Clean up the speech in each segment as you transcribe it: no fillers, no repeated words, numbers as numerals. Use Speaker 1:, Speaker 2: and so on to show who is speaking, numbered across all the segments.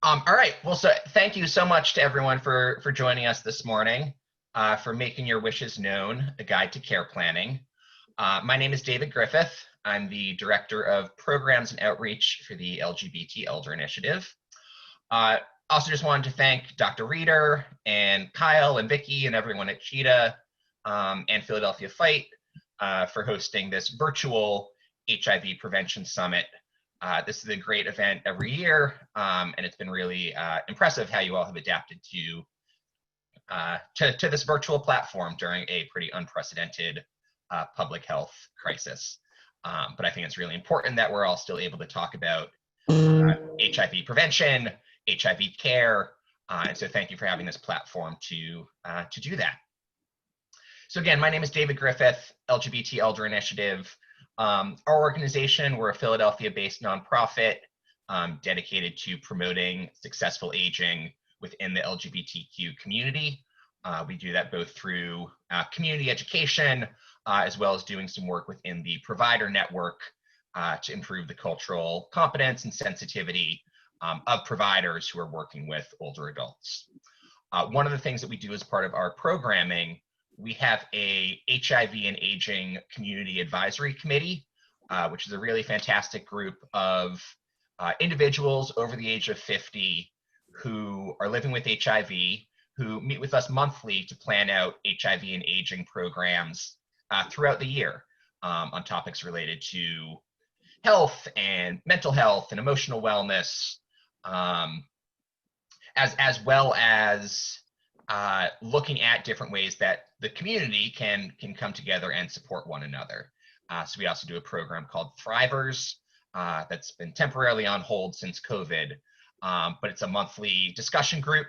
Speaker 1: All right. Well, so thank you so much to everyone for joining us this morning, for making your wishes known, a guide to care planning. My name is David Griffith. I'm the Director of Programs and Outreach for the LGBT Elder Initiative. Also just wanted to thank Dr. Reeder and Kyle and Vicky and everyone at Cheetah and Philadelphia Fight for hosting this virtual HIV Prevention Summit. This is a great event every year, and it's been really impressive how you all have adapted to this virtual platform during a pretty unprecedented public health crisis. But I think it's really important that we're all still able to talk about HIV prevention, HIV care, and so thank you for having this platform to do that. So again, my name is David Griffith, LGBT Elder Initiative. Our organization, we're a Philadelphia-based nonprofit dedicated to promoting successful aging within the LGBTQ community. We do that both through community education, as well as doing some work within the provider network to improve the cultural competence and sensitivity of providers who are working with older adults. One of the things that we do as part of our programming, we have a HIV and Aging Community Advisory Committee, which is a really fantastic group of individuals over the age of 50 who are living with HIV, who meet with us monthly to plan out HIV and aging programs throughout the year on topics related to health and mental health and emotional wellness, as well as looking at different ways that the community can come together and support one another. So we also do a program called Thrivers that's been temporarily on hold since COVID, but it's a monthly discussion group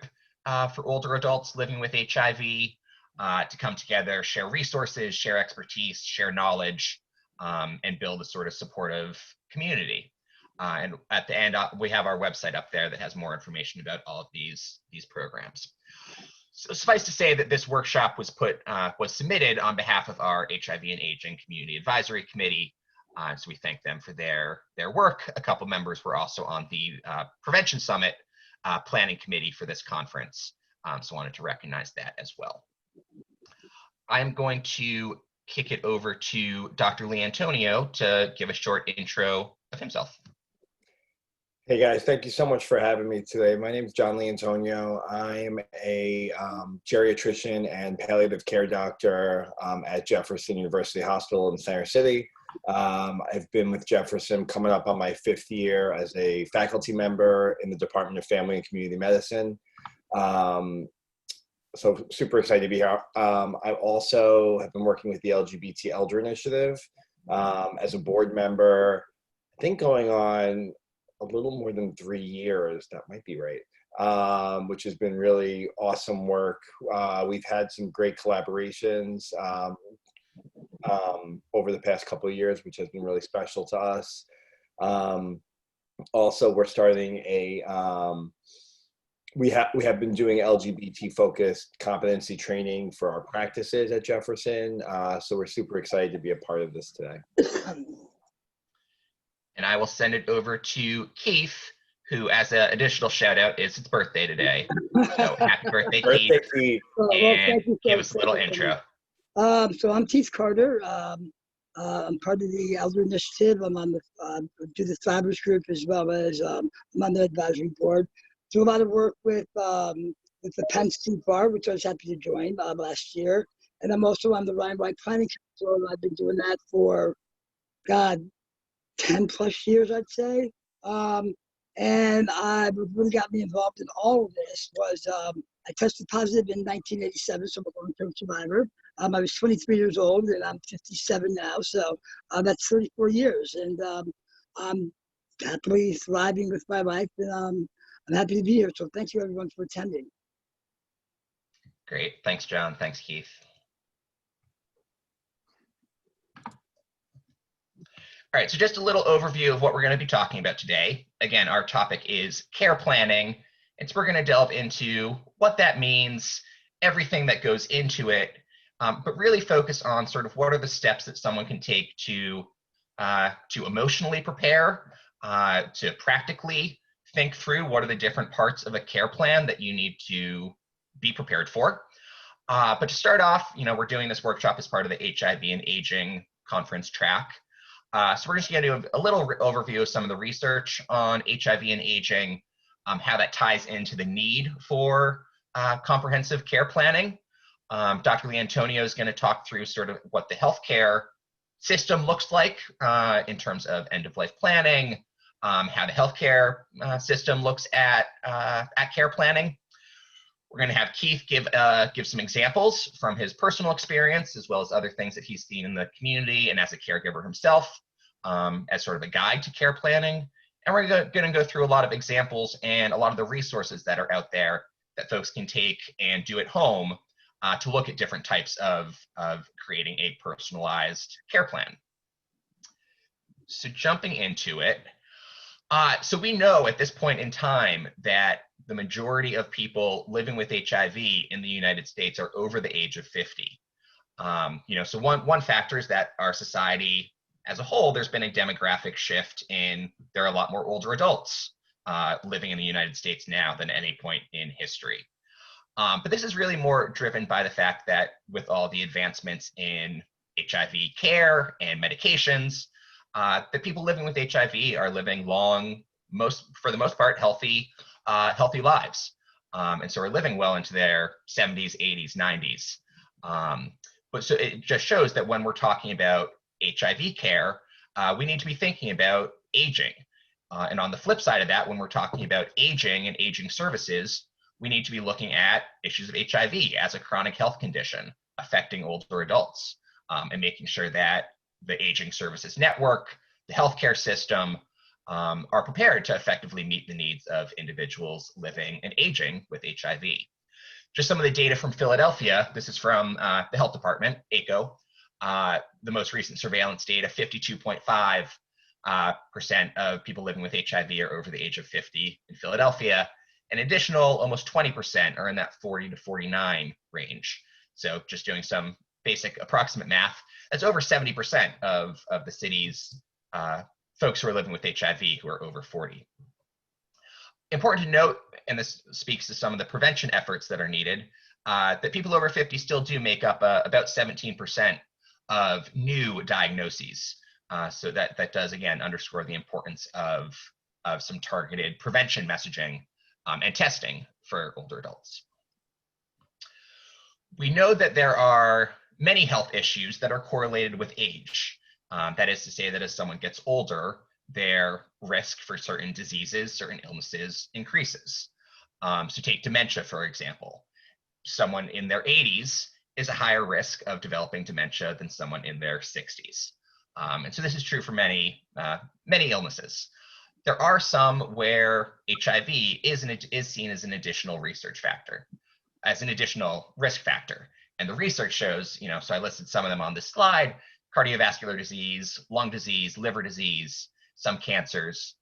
Speaker 1: for older adults living with HIV to come together, share resources, share expertise, share knowledge, and build a sort of supportive community. And at the end, we have our website up there that has more information about all of these programs. So suffice to say that this workshop was submitted on behalf of our HIV and Aging Community Advisory Committee. So we thank them for their work. A couple members were also on the Prevention Summit planning committee for this conference. So I wanted to recognize that as well. I'm going to kick it over to Dr. Lee Antonio to give a short intro of himself.
Speaker 2: Hey guys, thank you so much for having me today. My name is John Lee Antonio. I'm a geriatrician and palliative care doctor at Jefferson University Hospital in Center City. I've been with Jefferson coming up on my 5th year as a faculty member in the Department of Family and Community Medicine. So super excited to be here. I also have been working with the LGBT Elder Initiative as a board member, I think going on a little more than 3 years, that might be right, which has been really awesome work. We've had some great collaborations over the past couple of years, which has been really special to us. Also, we're starting a, we have been doing LGBT focused competency training for our practices at Jefferson. So we're super excited to be a part of this today.
Speaker 1: And I will send it over to Keith, who, as an additional shout out, is his birthday today. So happy birthday, Keith. And give us a little intro.
Speaker 3: So I'm Keith Carter. I'm part of the Elder Initiative. I'm on the do the Thrivers group, as well as I'm on the advisory board. Do a lot of work with the Penn State Bar, which I was happy to join last year. And I'm also on the Ryan White Planning Council. I've been doing that for, 10 plus years, I'd say. And what really got me involved in all of this was I tested positive in 1987, so I'm a long-term survivor. I was 23 years old, and I'm 57 now, so that's 34 years. And I'm happily thriving with my life, and I'm happy to be here. So thank you, everyone, for attending.
Speaker 1: Great. Thanks, John. Thanks, Keith. All right, so just a little overview of what we're going to be talking about today. Again, our topic is care planning, and so we're going to delve into what that means, everything that goes into it, but really focus on sort of what are the steps that someone can take to emotionally prepare, to practically think through what are the different parts of a care plan that you need to be prepared for. But to start off, we're doing this workshop as part of the HIV and Aging conference track. So we're just going to do a little overview of some of the research on HIV and aging, how that ties into the need for comprehensive care planning. Dr. Leantonio is going to talk through sort of what the healthcare system looks like in terms of end-of-life planning, how the healthcare system looks at care planning. We're going to have Keith give some examples from his personal experience, as well as other things that he's seen in the community and as a caregiver himself, as sort of a guide to care planning. And we're going to go through a lot of examples and a lot of the resources that are out there that folks can take and do at home to look at different types of creating a personalized care plan. So jumping into it, so we know at this point in time that the majority of people living with HIV in the United States are over the age of 50. So one factor is that our society as a whole, there's been a demographic shift in there are a lot more older adults living in the United States now than any point in history. But this is really more driven by the fact that with all the advancements in HIV care and medications, that people living with HIV are living long, for the most part, healthy lives. And so are living well into their 70s, 80s, 90s. But so it just shows that when we're talking about HIV care, we need to be thinking about aging. And on the flip side of that, when we're talking about aging and aging services, we need to be looking at issues of HIV as a chronic health condition affecting older adults, and making sure that the aging services network, the healthcare system, are prepared to effectively meet the needs of individuals living and aging with HIV. Just some of the data from Philadelphia. This is from the health department, ACO. The most recent surveillance data, 52.5% of people living with HIV are over the age of 50 in Philadelphia. An additional almost 20% are in that 40 to 49 range. So just doing some basic approximate math, that's over 70% of the city's folks who are living with HIV who are over 40. Important to note, and this speaks to some of the prevention efforts that are needed, that people over 50 still do make up about 17% of new diagnoses. So that does, again, underscore the importance of some targeted prevention messaging and testing for older adults. We know that there are many health issues that are correlated with age. That is to say that as someone gets older, their risk for certain diseases, certain illnesses increases. So take dementia, for example. Someone in their 80s is a higher risk of developing dementia than someone in their 60s. And so this is true for many illnesses. There are some where HIV is seen as an additional research factor, as an additional risk factor. And the research shows, so I listed some of them on this slide: cardiovascular disease, lung disease, liver disease, some cancers.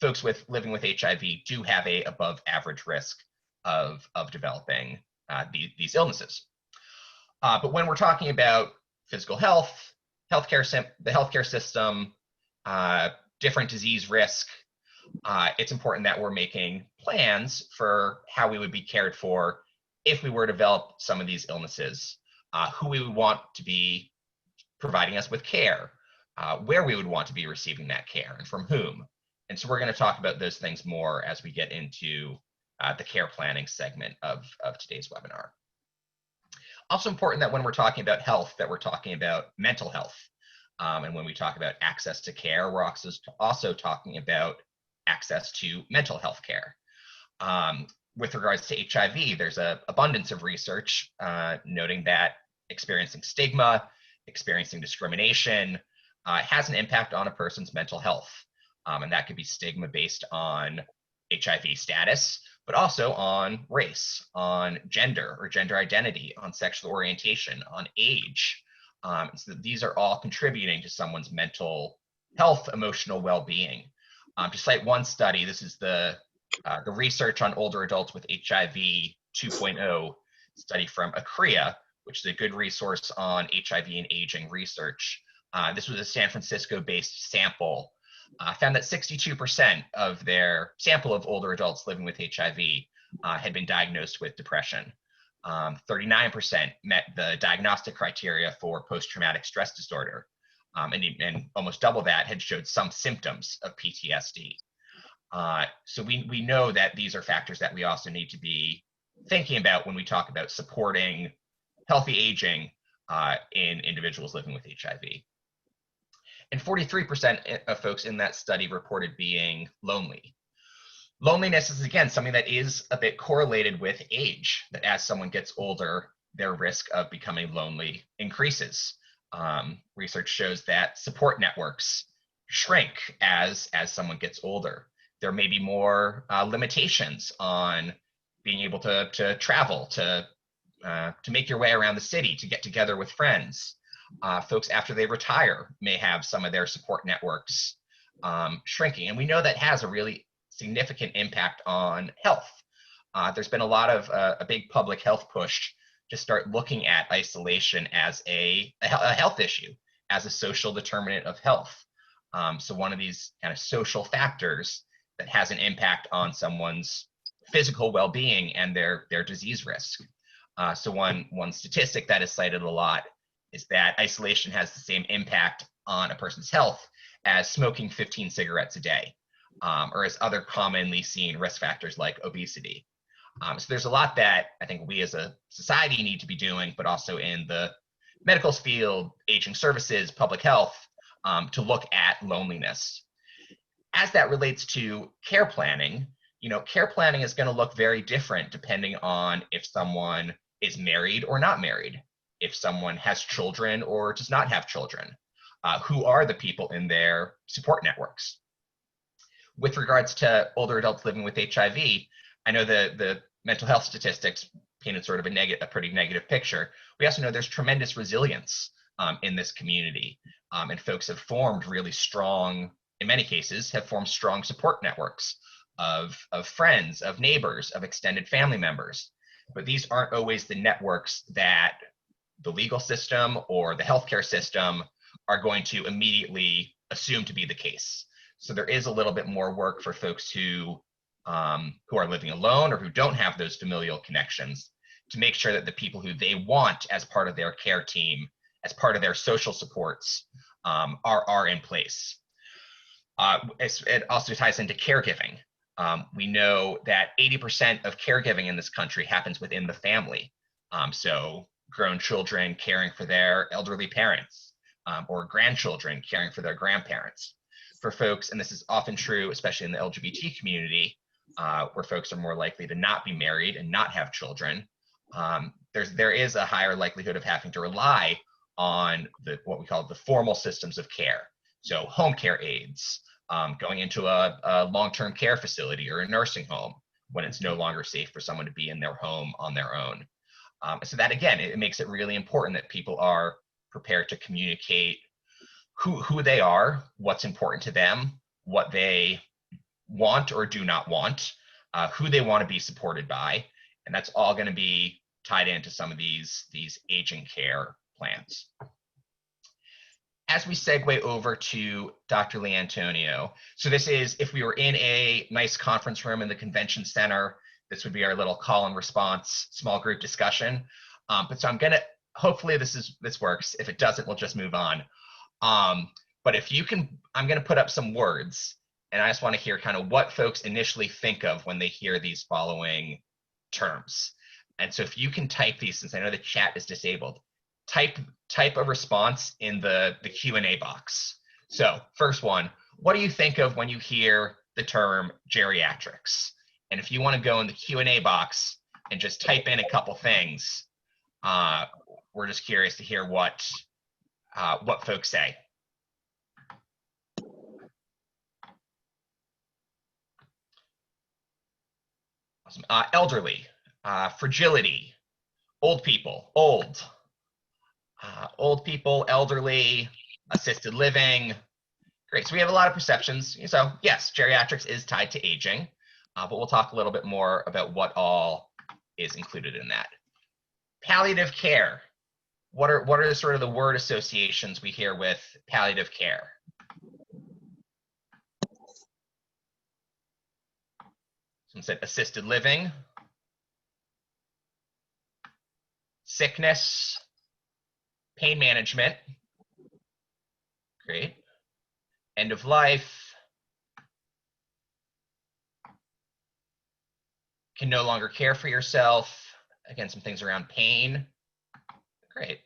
Speaker 1: Folks living with HIV do have a above average risk of developing these illnesses. But when we're talking about physical health, the healthcare system, different disease risk, it's important that we're making plans for how we would be cared for if we were to develop some of these illnesses, who we would want to be providing us with care, where we would want to be receiving that care, and from whom. And so we're going to talk about those things more as we get into the care planning segment of today's webinar. Also important that when we're talking about health, that we're talking about mental health. And when we talk about access to care, we're also talking about access to mental health care. With regards to HIV, there's an abundance of research noting that experiencing stigma, experiencing discrimination has an impact on a person's mental health. And that could be stigma based on HIV status, but also on race, on gender or gender identity, on sexual orientation, on age. So these are all contributing to someone's mental health, emotional well-being. To cite one study, this is the research on older adults with HIV 2.0 study from ACREA, which is a good resource on HIV and aging research. This was a San Francisco-based sample found that 62% of their sample of older adults living with HIV had been diagnosed with depression. 39% met the diagnostic criteria for post-traumatic stress disorder, and almost double that had showed some symptoms of PTSD. So we know that these are factors that we also need to be thinking about when we talk about supporting healthy aging in individuals living with HIV. And 43% of folks in that study reported being lonely. Loneliness is, again, something that is a bit correlated with age, that as someone gets older, their risk of becoming lonely increases. Research shows that support networks shrink as someone gets older. There may be more limitations on being able to travel, to make your way around the city, to get together with friends. Folks after they retire may have some of their support networks shrinking. And we know that has a really significant impact on health. There's been a lot of a big public health push to start looking at isolation as a health issue, as a social determinant of health. So one of these kind of social factors that has an impact on someone's physical well-being and their disease risk. So one statistic that is cited a lot is that isolation has the same impact on a person's health as smoking 15 cigarettes a day, or as other commonly seen risk factors like obesity. So there's a lot that I think we as a society need to be doing, but also in the medical field, aging services, public health, to look at loneliness. As that relates to care planning, care planning is going to look very different depending on if someone is married or not married, if someone has children or does not have children, who are the people in their support networks. With regards to older adults living with HIV, I know the mental health statistics painted sort of a pretty negative picture. We also know there's tremendous resilience in this community, and folks have formed really strong, in many cases, have formed strong support networks of friends, of neighbors, of extended family members. But these aren't always the networks that the legal system or the healthcare system are going to immediately assume to be the case. So there is a little bit more work for folks who are living alone or who don't have those familial connections to make sure that the people who they want as part of their care team, as part of their social supports, are in place. It also ties into caregiving. We know that 80% of caregiving in this country happens within the family. So grown children caring for their elderly parents, or grandchildren caring for their grandparents. For folks, and this is often true, especially in the LGBT community, where folks are more likely to not be married and not have children, there is a higher likelihood of having to rely on what we call the formal systems of care. So home care aides, going into a long-term care facility or a nursing home when it's no longer safe for someone to be in their home on their own. So that, again, it makes it really important that people are prepared to communicate who they are, what's important to them, what they want or do not want, who they want to be supported by. And that's all going to be tied into some of these aging care plans. As we segue over to Dr. Leantonio, so this is, if we were in a nice conference room in the convention center, this would be our little call and response small group discussion. But so I'm gonna, hopefully this works. If it doesn't, we'll just move on. But if you can, I'm gonna put up some words, and I just want to hear kind of what folks initially think of when they hear these following terms. And so if you can type these, since I know the chat is disabled, type a response in the Q&A box. So first one, what do you think of when you hear the term geriatrics? And if you want to go in the Q&A box and just type in a couple things, we're just curious to hear what folks say. Awesome. Elderly, fragility, old people, old people, elderly, assisted living. Great, so we have a lot of perceptions. So yes, geriatrics is tied to aging, but we'll talk a little bit more about what all is included in that. Palliative care. What are sort of the word associations we hear with palliative care? Someone said assisted living, sickness, pain management. Great. End of life. Can no longer care for yourself. Again, some things around pain. Great.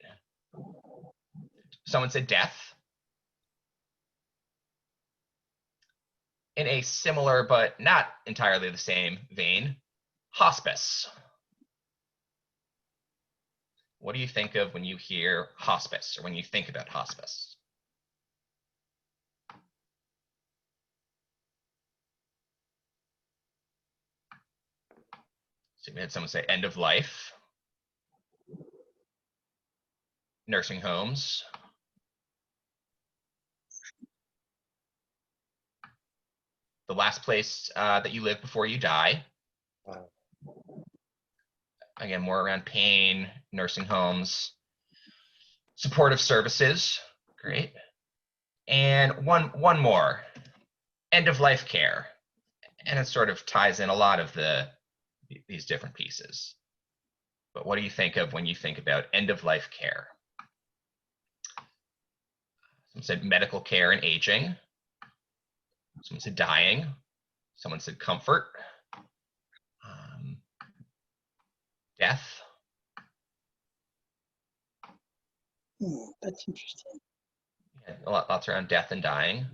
Speaker 1: Someone said death. In a similar but not entirely the same vein, hospice. What do you think of when you hear hospice or when you think about hospice? So we had someone say end of life, nursing homes, the last place that you live before you die. Again, more around pain, nursing homes, supportive services. Great. And one more, end of life care. And it sort of ties in a lot of these different pieces. But what do you think of when you think about end of life care? Someone said medical care and aging. Someone said dying. Someone said comfort. Death.
Speaker 3: That's interesting.
Speaker 1: Yeah, lots around death and dying.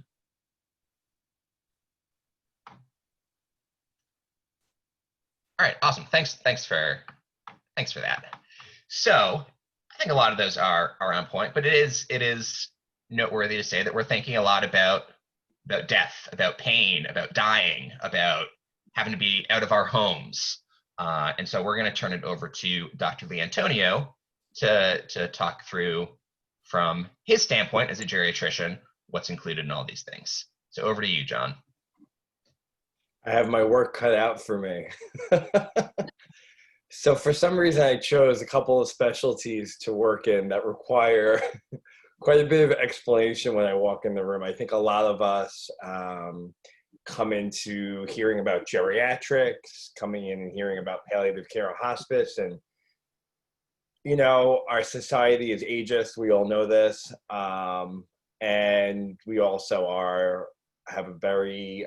Speaker 1: All right, awesome. Thanks for that. So I think a lot of those are on point, but it is noteworthy to say that we're thinking a lot about death, about pain, about dying, about having to be out of our homes. And so we're going to turn it over to Dr. Leantonio to talk through, from his standpoint as a geriatrician, what's included in all these things. So over to you, John.
Speaker 2: I have my work cut out for me. So for some reason, I chose a couple of specialties to work in that require quite a bit of explanation when I walk in the room. I think a lot of us come into hearing about geriatrics, coming in and hearing about palliative care or hospice. And, you know, our society is ageist. We all know this. And we also have a very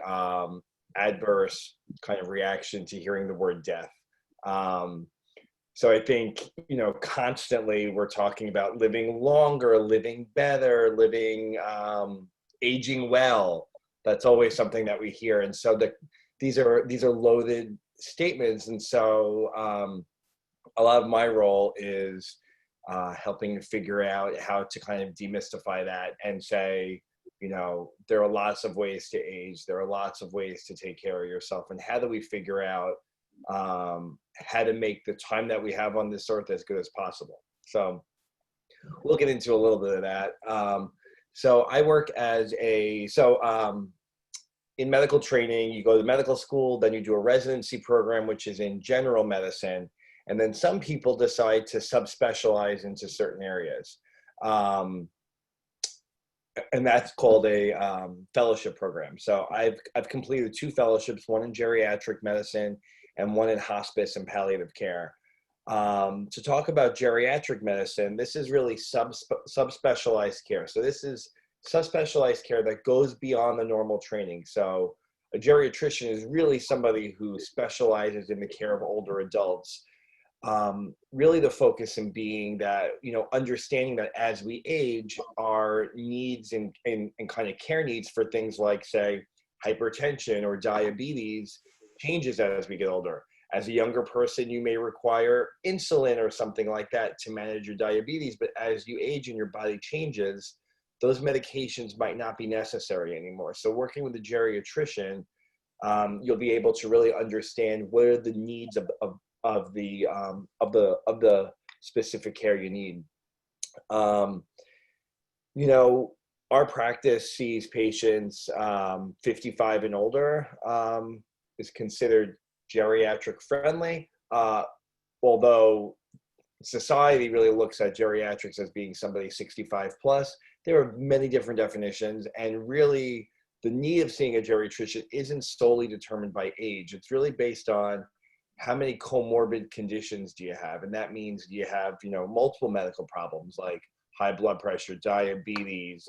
Speaker 2: adverse kind of reaction to hearing the word death. So I think, you know, constantly we're talking about living longer, living better, living, aging well. That's always something that we hear. And so these are loaded statements. And so a lot of my role is helping to figure out how to kind of demystify that and say, you know, there are lots of ways to age. There are lots of ways to take care of yourself. And how do we figure out how to make the time that we have on this earth as good as possible? So we'll get into a little bit of that. So I work as in medical training, you go to medical school, then you do a residency program, which is in general medicine. And then some people decide to subspecialize into certain areas. And that's called a fellowship program. So I've completed 2 fellowships, one in geriatric medicine and one in hospice and palliative care. To talk about geriatric medicine, this is really subspecialized care. So this is subspecialized care that goes beyond the normal training. So a geriatrician is really somebody who specializes in the care of older adults. Really the focus in being that, you know, understanding that as we age, our needs and kind of care needs for things like, say, hypertension or diabetes changes as we get older. As a younger person, you may require insulin or something like that to manage your diabetes, but as you age and your body changes, those medications might not be necessary anymore. So working with a geriatrician, you'll be able to really understand what are the needs of the specific care you need. You know, our practice sees patients 55 and older, is considered geriatric friendly, although society really looks at geriatrics as being somebody 65 plus. There are many different definitions, and really the need of seeing a geriatrician isn't solely determined by age. It's really based on how many comorbid conditions do you have? And that means do you have, multiple medical problems like high blood pressure, diabetes,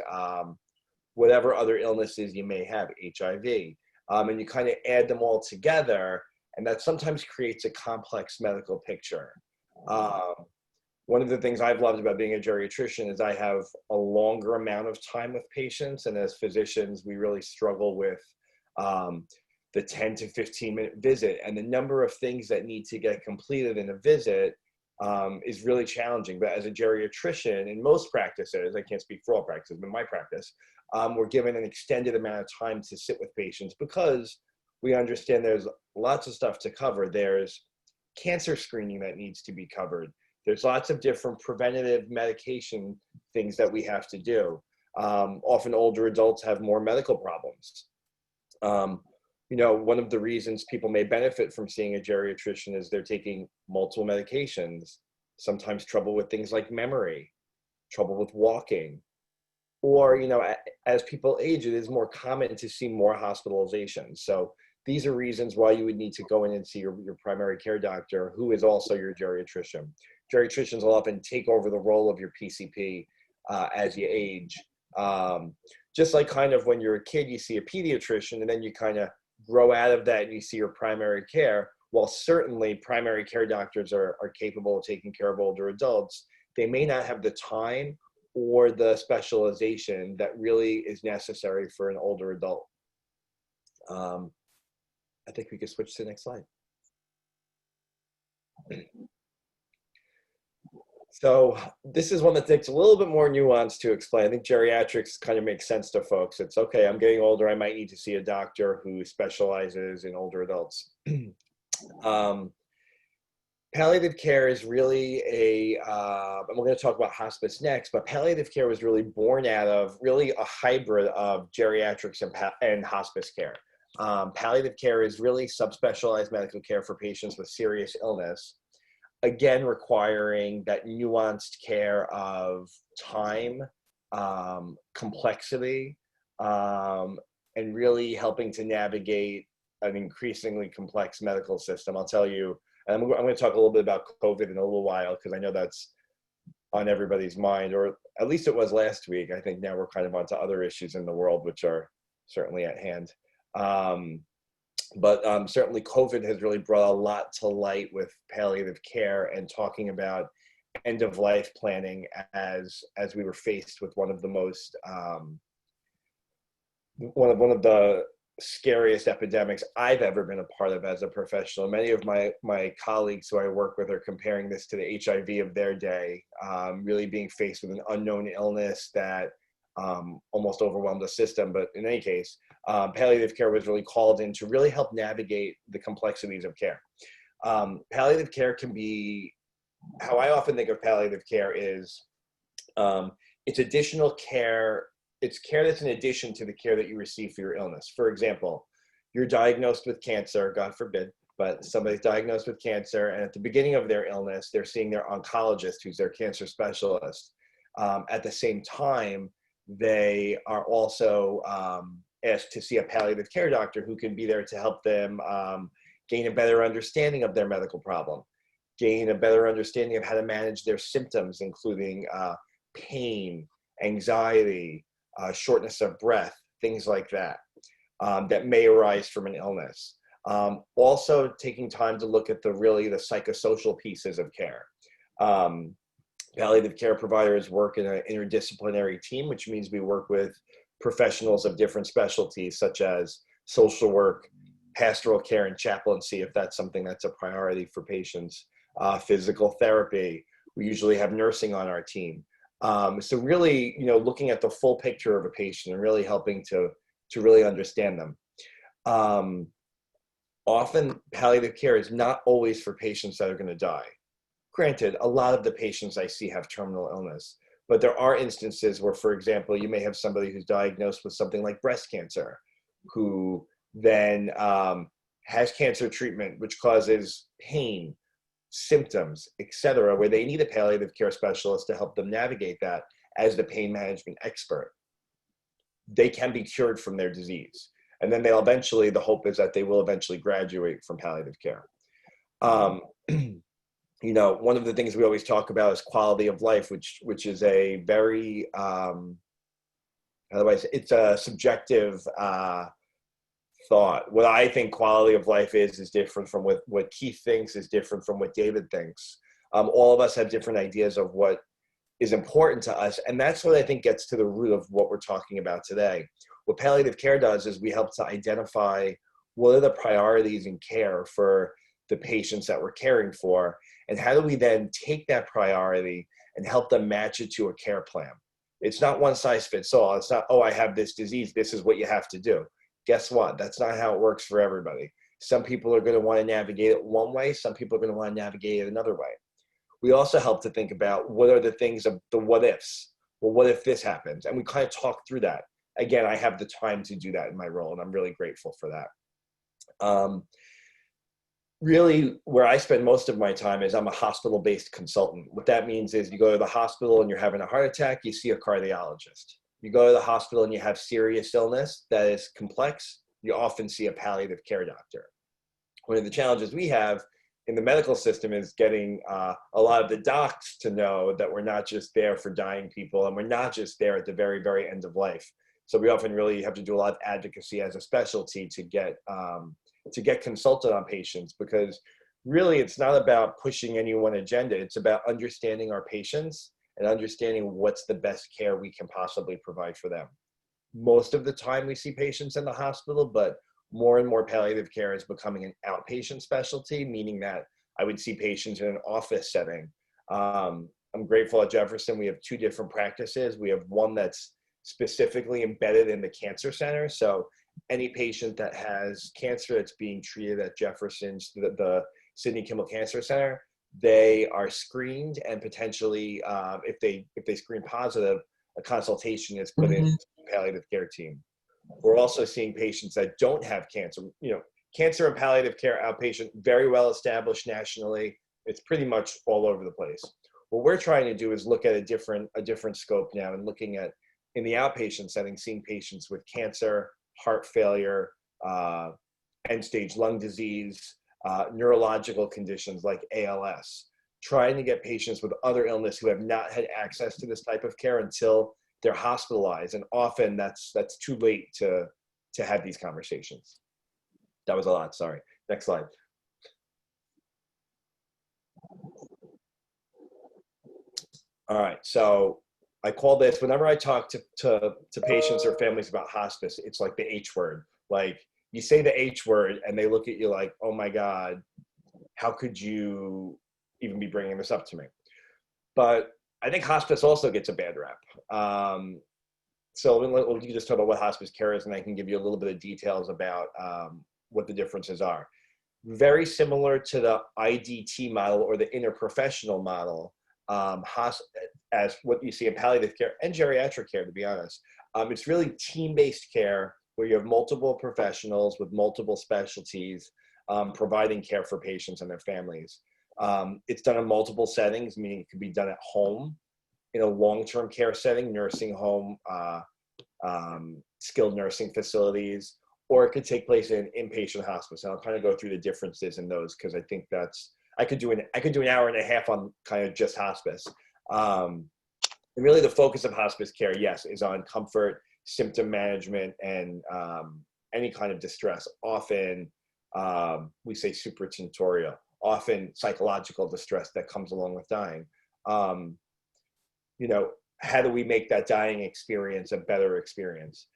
Speaker 2: whatever other illnesses you may have, HIV. And you kind of add them all together, and that sometimes creates a complex medical picture. One of the things I've loved about being a geriatrician is I have a longer amount of time with patients, and as physicians, we really struggle with the 10 to 15-minute visit, and the number of things that need to get completed in a visit is really challenging. But as a geriatrician, in most practices, I can't speak for all practices, but in my practice, we're given an extended amount of time to sit with patients because we understand there's lots of stuff to cover. There's cancer screening that needs to be covered. There's lots of different preventative medication things that we have to do. Often older adults have more medical problems. One of the reasons people may benefit from seeing a geriatrician is they're taking multiple medications, sometimes trouble with things like memory, trouble with walking, or, as people age, it is more common to see more hospitalizations. So these are reasons why you would need to go in and see your primary care doctor, who is also your geriatrician. Geriatricians will often take over the role of your PCP as you age. Just like kind of when you're a kid, you see a pediatrician, and then you kind of grow out of that and you see your primary care. While certainly primary care doctors are capable of taking care of older adults, they may not have the time or the specialization that really is necessary for an older adult. I think we could switch to the next slide. So this is one that takes a little bit more nuance to explain. I think geriatrics kind of makes sense to folks. It's okay, I'm getting older, I might need to see a doctor who specializes in older adults. Palliative care is really and we're going to talk about hospice next, but palliative care was really born out of really a hybrid of geriatrics and hospice care. Palliative care is really subspecialized medical care for patients with serious illness, again, requiring that nuanced care of time, complexity, and really helping to navigate an increasingly complex medical system. I'll tell you, and I'm going to talk a little bit about COVID in a little while, because I know that's on everybody's mind, or at least it was last week. I think now we're kind of onto other issues in the world, which are certainly at hand. But certainly COVID has really brought a lot to light with palliative care and talking about end-of-life planning as we were faced with one of the most, one of the scariest epidemics I've ever been a part of as a professional. Many of my colleagues who I work with are comparing this to the HIV of their day, really being faced with an unknown illness that almost overwhelmed the system. But in any case, palliative care was really called in to really help navigate the complexities of care. Palliative care can be, how I often think of palliative care is, it's additional care. It's care that's in addition to the care that you receive for your illness. For example, you're diagnosed with cancer, God forbid, but somebody's diagnosed with cancer, and at the beginning of their illness, they're seeing their oncologist, who's their cancer specialist. At the same time, they are also asked to see a palliative care doctor who can be there to help them gain a better understanding of their medical problem, gain a better understanding of how to manage their symptoms, including pain, anxiety, shortness of breath, things like that, that may arise from an illness. Also taking time to look at the psychosocial pieces of care. Palliative care providers work in an interdisciplinary team, which means we work with professionals of different specialties, such as social work, pastoral care, and chaplaincy, if that's something that's a priority for patients, physical therapy. We usually have nursing on our team. So really, looking at the full picture of a patient and really helping to really understand them. Often palliative care is not always for patients that are going to die. Granted, a lot of the patients I see have terminal illness, but there are instances where, for example, you may have somebody who's diagnosed with something like breast cancer, who then has cancer treatment, which causes pain, symptoms, etc., where they need a palliative care specialist to help them navigate that as the pain management expert. they can be cured from their disease. And then they'll eventually, the hope is that they will eventually graduate from palliative care. You know, one of the things we always talk about is quality of life, which is a very, otherwise it's a subjective thought. What I think quality of life is different from what Keith thinks, is different from what David thinks. All of us have different ideas of what is important to us. And that's what I think gets to the root of what we're talking about today. What palliative care does is we help to identify what are the priorities in care for the patients that we're caring for, and how do we then take that priority and help them match it to a care plan. It's not one size fits all. It's not, oh, I have this disease, this is what you have to do. Guess what? That's not how it works for everybody. Some people are going to want to navigate it one way. Some people are going to want to navigate it another way. We also help to think about what are the things of the what ifs. Well, what if this happens? And we kind of talk through that. Again, I have the time to do that in my role, and I'm really grateful for that. Really, where I spend most of my time is I'm a hospital-based consultant. What that means is you go to the hospital and you're having a heart attack, you see a cardiologist. You go to the hospital and you have serious illness that is complex, you often see a palliative care doctor. One of the challenges we have in the medical system is getting a lot of the docs to know that we're not just there for dying people, and we're not just there at the very, very end of life. So we often really have to do a lot of advocacy as a specialty to get consulted on patients, because really it's not about pushing any one agenda. It's about understanding our patients and understanding what's the best care we can possibly provide for them. Most of the time we see patients in the hospital, but more and more palliative care is becoming an outpatient specialty, meaning that I would see patients in an office setting. I'm grateful at Jefferson we have two different practices. We have one that's specifically embedded in the cancer center. So any patient that has cancer that's being treated at Jefferson's, the Sidney Kimmel Cancer Center, they are screened, and potentially, if they screen positive, a consultation is put in to the palliative care team. We're also seeing patients that don't have cancer. You know, cancer and palliative care outpatient, very well established nationally. It's pretty much all over the place. What we're trying to do is look at a different scope now, and looking at, in the outpatient setting, seeing patients with cancer, heart failure, end-stage lung disease, neurological conditions like ALS, trying to get patients with other illness who have not had access to this type of care until they're hospitalized. And often that's too late to have these conversations. That was a lot, sorry. Next slide. All right, so I call this, whenever I talk to patients or families about hospice, it's like the H word. Like, you say the H word and they look at you like, oh my God, how could you even be bringing this up to me? But I think hospice also gets a bad rap. So you can just talk about what hospice care is, and I can give you a little bit of details about what the differences are. Very similar to the IDT model or the interprofessional model, as what you see in palliative care and geriatric care, to be honest. It's really team-based care where you have multiple professionals with multiple specialties providing care for patients and their families. It's done in multiple settings, meaning it can be done at home, in a long-term care setting, nursing home, skilled nursing facilities, or it could take place in inpatient hospice. And I'll kind of go through the differences in those, because I think I could do an hour and a half on kind of just hospice. And really the focus of hospice care, yes, is on comfort, symptom management, and any kind of distress. Often we say supratentorial, often psychological distress that comes along with dying. You know, how do we make that dying experience a better experience?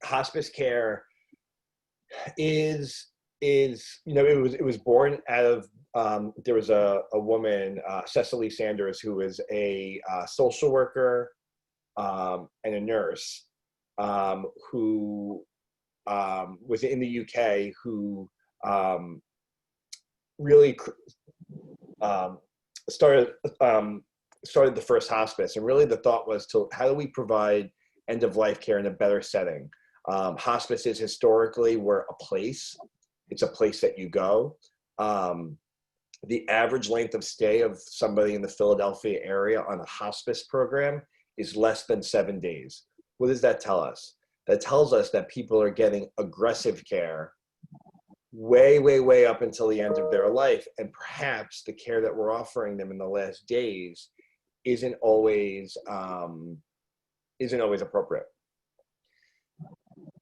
Speaker 2: Hospice care is, you know, it was born out of, there was a woman, Cecily Sanders, who was a social worker and a nurse, who was in the UK, who really started the first hospice. And really the thought was how do we provide end-of-life care in a better setting? Hospices historically were a place. It's a place that you go. The average length of stay of somebody in the Philadelphia area on a hospice program is less than 7 days. What does that tell us? that tells us that people are getting aggressive care way, way, way up until the end of their life. And perhaps the care that we're offering them in the last days isn't always appropriate.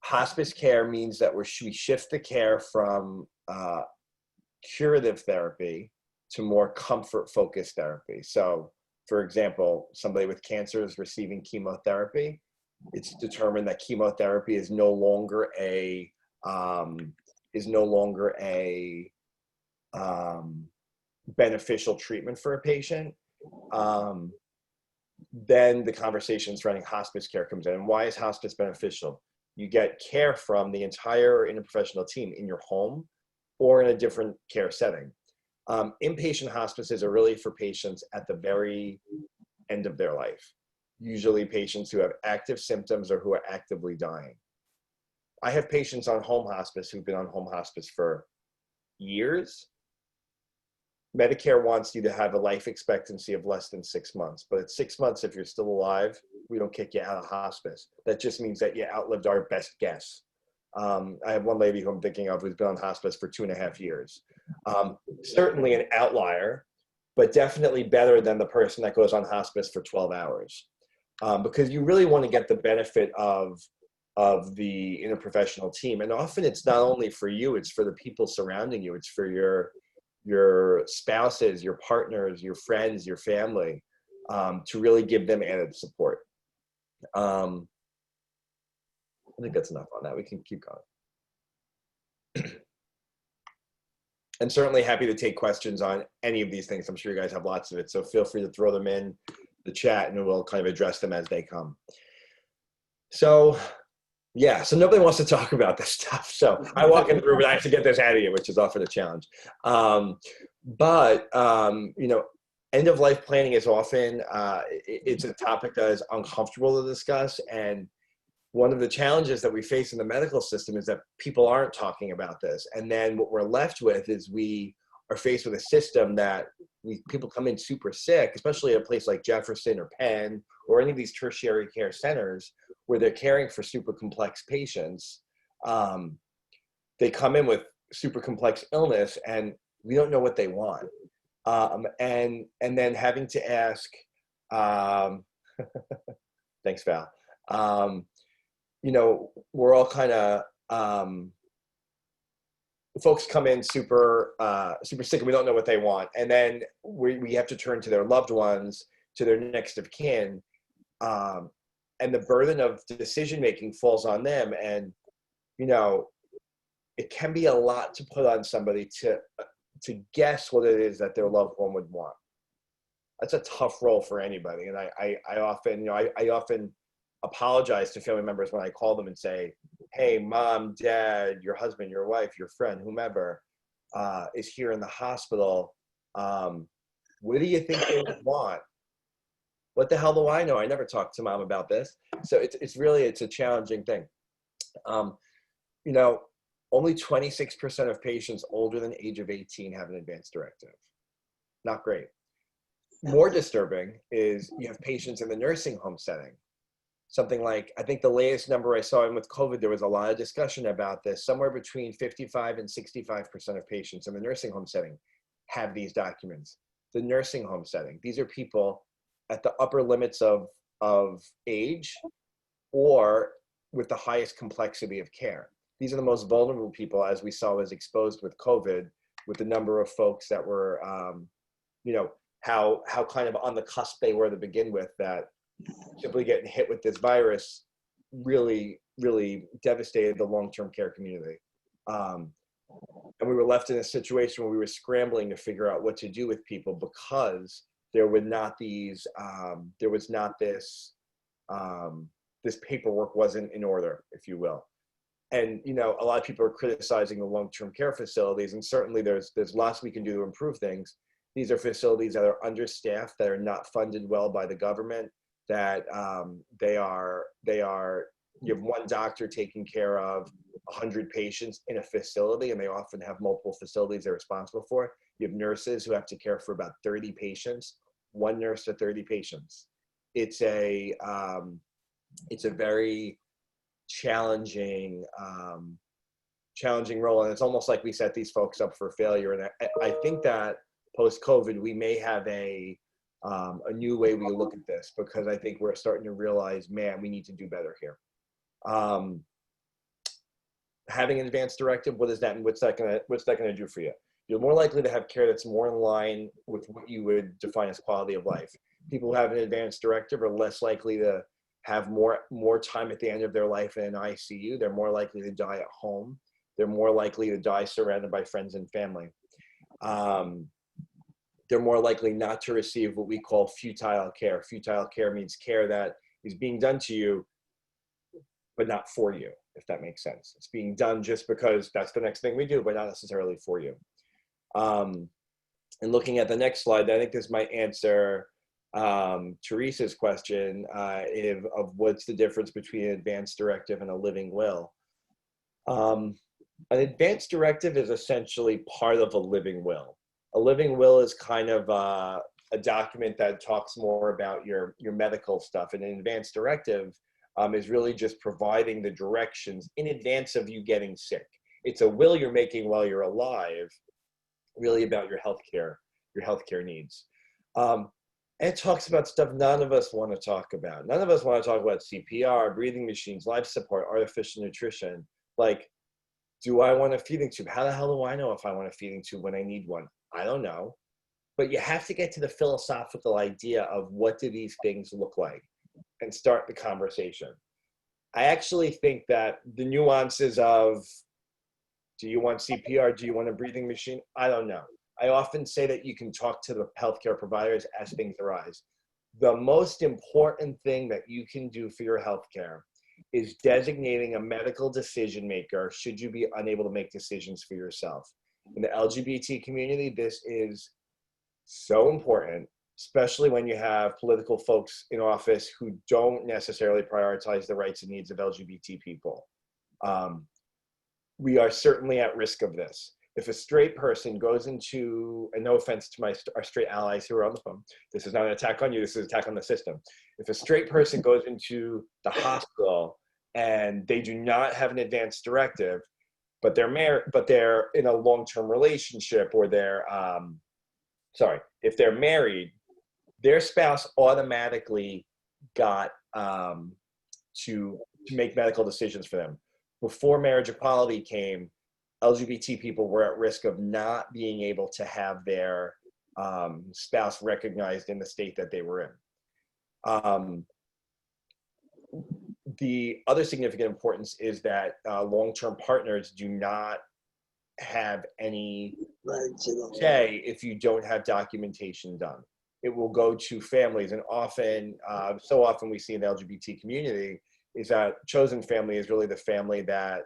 Speaker 2: Hospice care means that we shift the care from curative therapy to more comfort-focused therapy. So, for example, somebody with cancer is receiving chemotherapy. It's determined that chemotherapy is no longer a beneficial treatment for a patient. Then the conversation surrounding hospice care comes in. And why is hospice beneficial? You get care from the entire interprofessional team in your home or in a different care setting. Inpatient hospices are really for patients at the very end of their life, usually patients who have active symptoms or who are actively dying. I have patients on home hospice who've been on home hospice for years. Medicare wants you to have a life expectancy of less than 6 months, but at 6 months, if you're still alive, we don't kick you out of hospice. That just means that you outlived our best guess. I have one lady who I'm thinking of who's been on hospice for 2.5 years. Certainly an outlier, but definitely better than the person that goes on hospice for 12 hours. Because you really want to get the benefit of the interprofessional team. And often it's not only for you, it's for the people surrounding you. It's for your spouses, your partners, your friends, your family, to really give them added support. I think that's enough on that. We can keep going. And certainly happy to take questions on any of these things. I'm sure you guys have lots of it. So feel free to throw them in the chat and we'll kind of address them as they come. So yeah, so nobody wants to talk about this stuff. So I walk in the room and I have to get this out of you, which is often a challenge. You know, end of life planning is often, it's a topic that is uncomfortable to discuss. And one of the challenges that we face in the medical system is that people aren't talking about this. And then what we're left with is we are faced with a system that people come in super sick, especially at a place like Jefferson or Penn or any of these tertiary care centers where they're caring for super complex patients. They come in with super complex illness and we don't know what they want. And then having to ask, thanks, Val. You know, we're all kind of, folks come in super sick and we don't know what they want. And then we have to turn to their loved ones, to their next of kin. And the burden of decision-making falls on them. And, you know, it can be a lot to put on somebody to guess what it is that their loved one would want. That's a tough role for anybody. And I often, you know, I often apologize to family members when I call them and say, hey, mom, dad, your husband, your wife, your friend, whomever is here in the hospital. What do you think they would want? What the hell do I know? I never talked to mom about this. So it's a challenging thing. You know, only 26% of patients older than age of 18 have an advance directive. Not great. More disturbing is you have patients in the nursing home setting. Something like, I think the latest number I saw in with COVID, there was a lot of discussion about this. Somewhere between 55 and 65% of patients in the nursing home setting have these documents. The nursing home setting, these are people at the upper limits of age or with the highest complexity of care. These are the most vulnerable people, as we saw was exposed with COVID, with the number of folks that were, you know, how kind of on the cusp they were to begin with, that simply getting hit with this virus really, really devastated the long-term care community. And we were left in a situation where we were scrambling to figure out what to do with people because there were not these, there was not this, this paperwork wasn't in order, if you will. And, you know, a lot of people are criticizing the long-term care facilities, and certainly there's lots we can do to improve things. These are facilities that are understaffed, that are not funded well by the government, that you have one doctor taking care of 100 patients in a facility, and they often have multiple facilities they're responsible for. You have nurses who have to care for about 30 patients, one nurse to 30 patients. It's a very challenging, challenging role. And it's almost like we set these folks up for failure. And I think that post-COVID, we may have a new way we look at this, because I think we're starting to realize, man, we need to do better here. Having an advance directive, what's that gonna do for you? You're more likely to have care that's more in line with what you would define as quality of life. People who have an advance directive are less likely to have more time at the end of their life in an ICU. They're more likely to die at home. They're more likely to die surrounded by friends and family. They're more likely not to receive what we call futile care. Futile care means care that is being done to you, but not for you, if that makes sense. It's being done just because that's the next thing we do, but not necessarily for you. And looking at the next slide, I think this might answer Teresa's question of what's the difference between an advance directive and a living will. An advance directive is essentially part of a living will. A living will is kind of a document that talks more about your medical stuff, and an advance directive is really just providing the directions in advance of you getting sick. It's a will you're making while you're alive, really about your healthcare needs. And it talks about stuff none of us want to talk about. None of us want to talk about CPR, breathing machines, life support, artificial nutrition. Like, do I want a feeding tube? How the hell do I know if I want a feeding tube when I need one? I don't know. But you have to get to the philosophical idea of what do these things look like and start the conversation. I actually think that the nuances of, do you want CPR? Do you want a breathing machine? I don't know. I often say that you can talk to the healthcare providers as things arise. The most important thing that you can do for your healthcare is designating a medical decision maker should you be unable to make decisions for yourself. In the LGBT community, this is so important, especially when you have political folks in office who don't necessarily prioritize the rights and needs of LGBT people. We are certainly at risk of this. If a straight person goes into, and no offense to our straight allies who are on the phone, this is not an attack on you, this is an attack on the system. If a straight person goes into the hospital and they do not have an advance directive, but they're in a long-term relationship, or if they're married, their spouse automatically got to make medical decisions for them. Before marriage equality came, LGBT people were at risk of not being able to have their spouse recognized in the state that they were in. The other significant importance is that long-term partners do not have any say if you don't have documentation done. It will go to families, and often, so often we see in the LGBT community is that chosen family is really the family that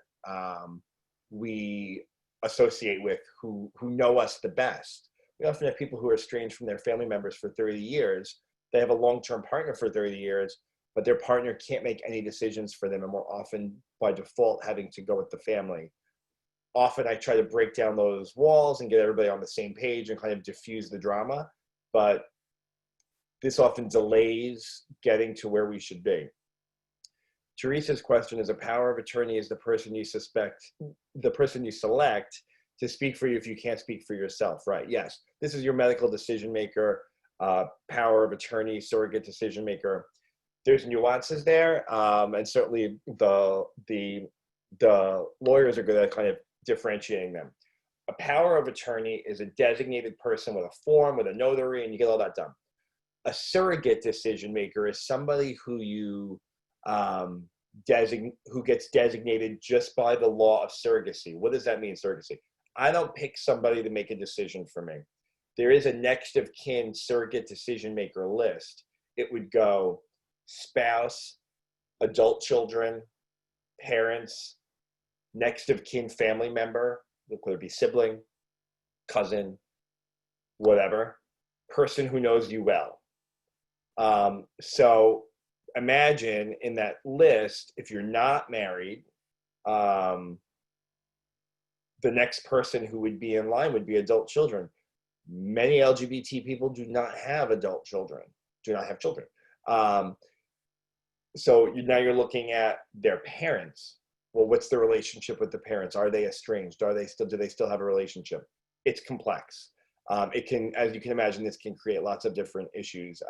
Speaker 2: we associate with, who know us the best. We often have people who are estranged from their family members for 30 years. They have a long-term partner for 30 years, but their partner can't make any decisions for them, and we're often by default having to go with the family. Often I try to break down those walls and get everybody on the same page and kind of diffuse the drama, but this often delays getting to where we should be. Teresa's question is, a power of attorney is the person you select to speak for you if you can't speak for yourself, right? Yes, this is your medical decision maker, power of attorney, surrogate decision maker. There's nuances there, and certainly the lawyers are good at kind of differentiating them. A power of attorney is a designated person with a form, with a notary, and you get all that done. A surrogate decision maker is somebody who you who gets designated just by the law of surrogacy. What does that mean, surrogacy? I don't pick somebody to make a decision for me. There is a next of kin surrogate decision maker list. It would go spouse, adult children, parents, next of kin family member, whether it be sibling, cousin, whatever, person who knows you well. So imagine in that list, if you're not married, the next person who would be in line would be adult children. Many LGBT people do not have adult children, do not have children. now you're looking at their parents. Well, what's the relationship with the parents? Are they estranged? Do they still have a relationship? It's complex. It can, as you can imagine, this can create lots of different issues.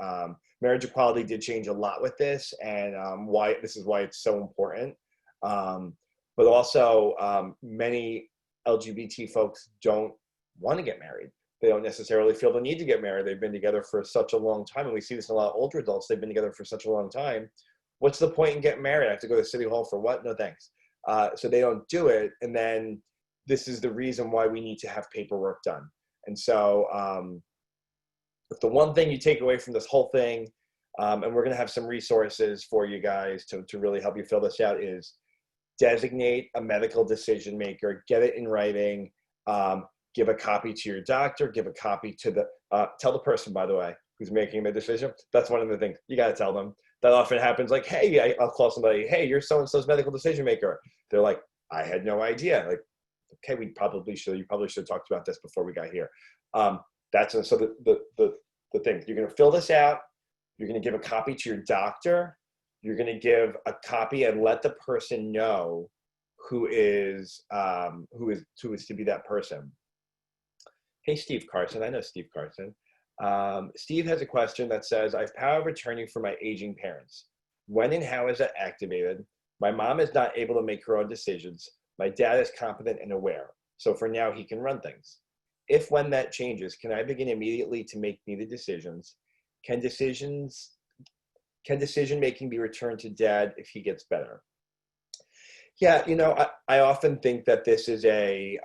Speaker 2: Marriage equality did change a lot with this, and why it's so important. But also, many LGBT folks don't want to get married. They don't necessarily feel the need to get married. They've been together for such a long time, and we see this in a lot of older adults. They've been together for such a long time. What's the point in getting married? I have to go to City Hall for what? No thanks. So they don't do it, and then this is the reason why we need to have paperwork done. And so if the one thing you take away from this whole thing, and we're going to have some resources for you guys to really help you fill this out, is designate a medical decision maker, get it in writing, give a copy to your doctor, give a copy to tell the person, by the way, who's making the decision. That's one of the things you got to tell them. That often happens, like, hey, I'll call somebody, hey, you're so-and-so's medical decision maker. They're like, I had no idea. Like, okay, you probably should have talked about this before we got here. So the thing, you're going to fill this out. You're going to give a copy to your doctor. You're going to give a copy and let the person know who is to be that person. Hey, Steve Carson. I know Steve Carson. Steve has a question that says, I have power of attorney for my aging parents. When and how is that activated? My mom is not able to make her own decisions. My dad is competent and aware. So for now, he can run things. If when that changes, can I begin immediately to make needed decisions? Can decision-making be returned to dad if he gets better? Yeah, I often think that this is a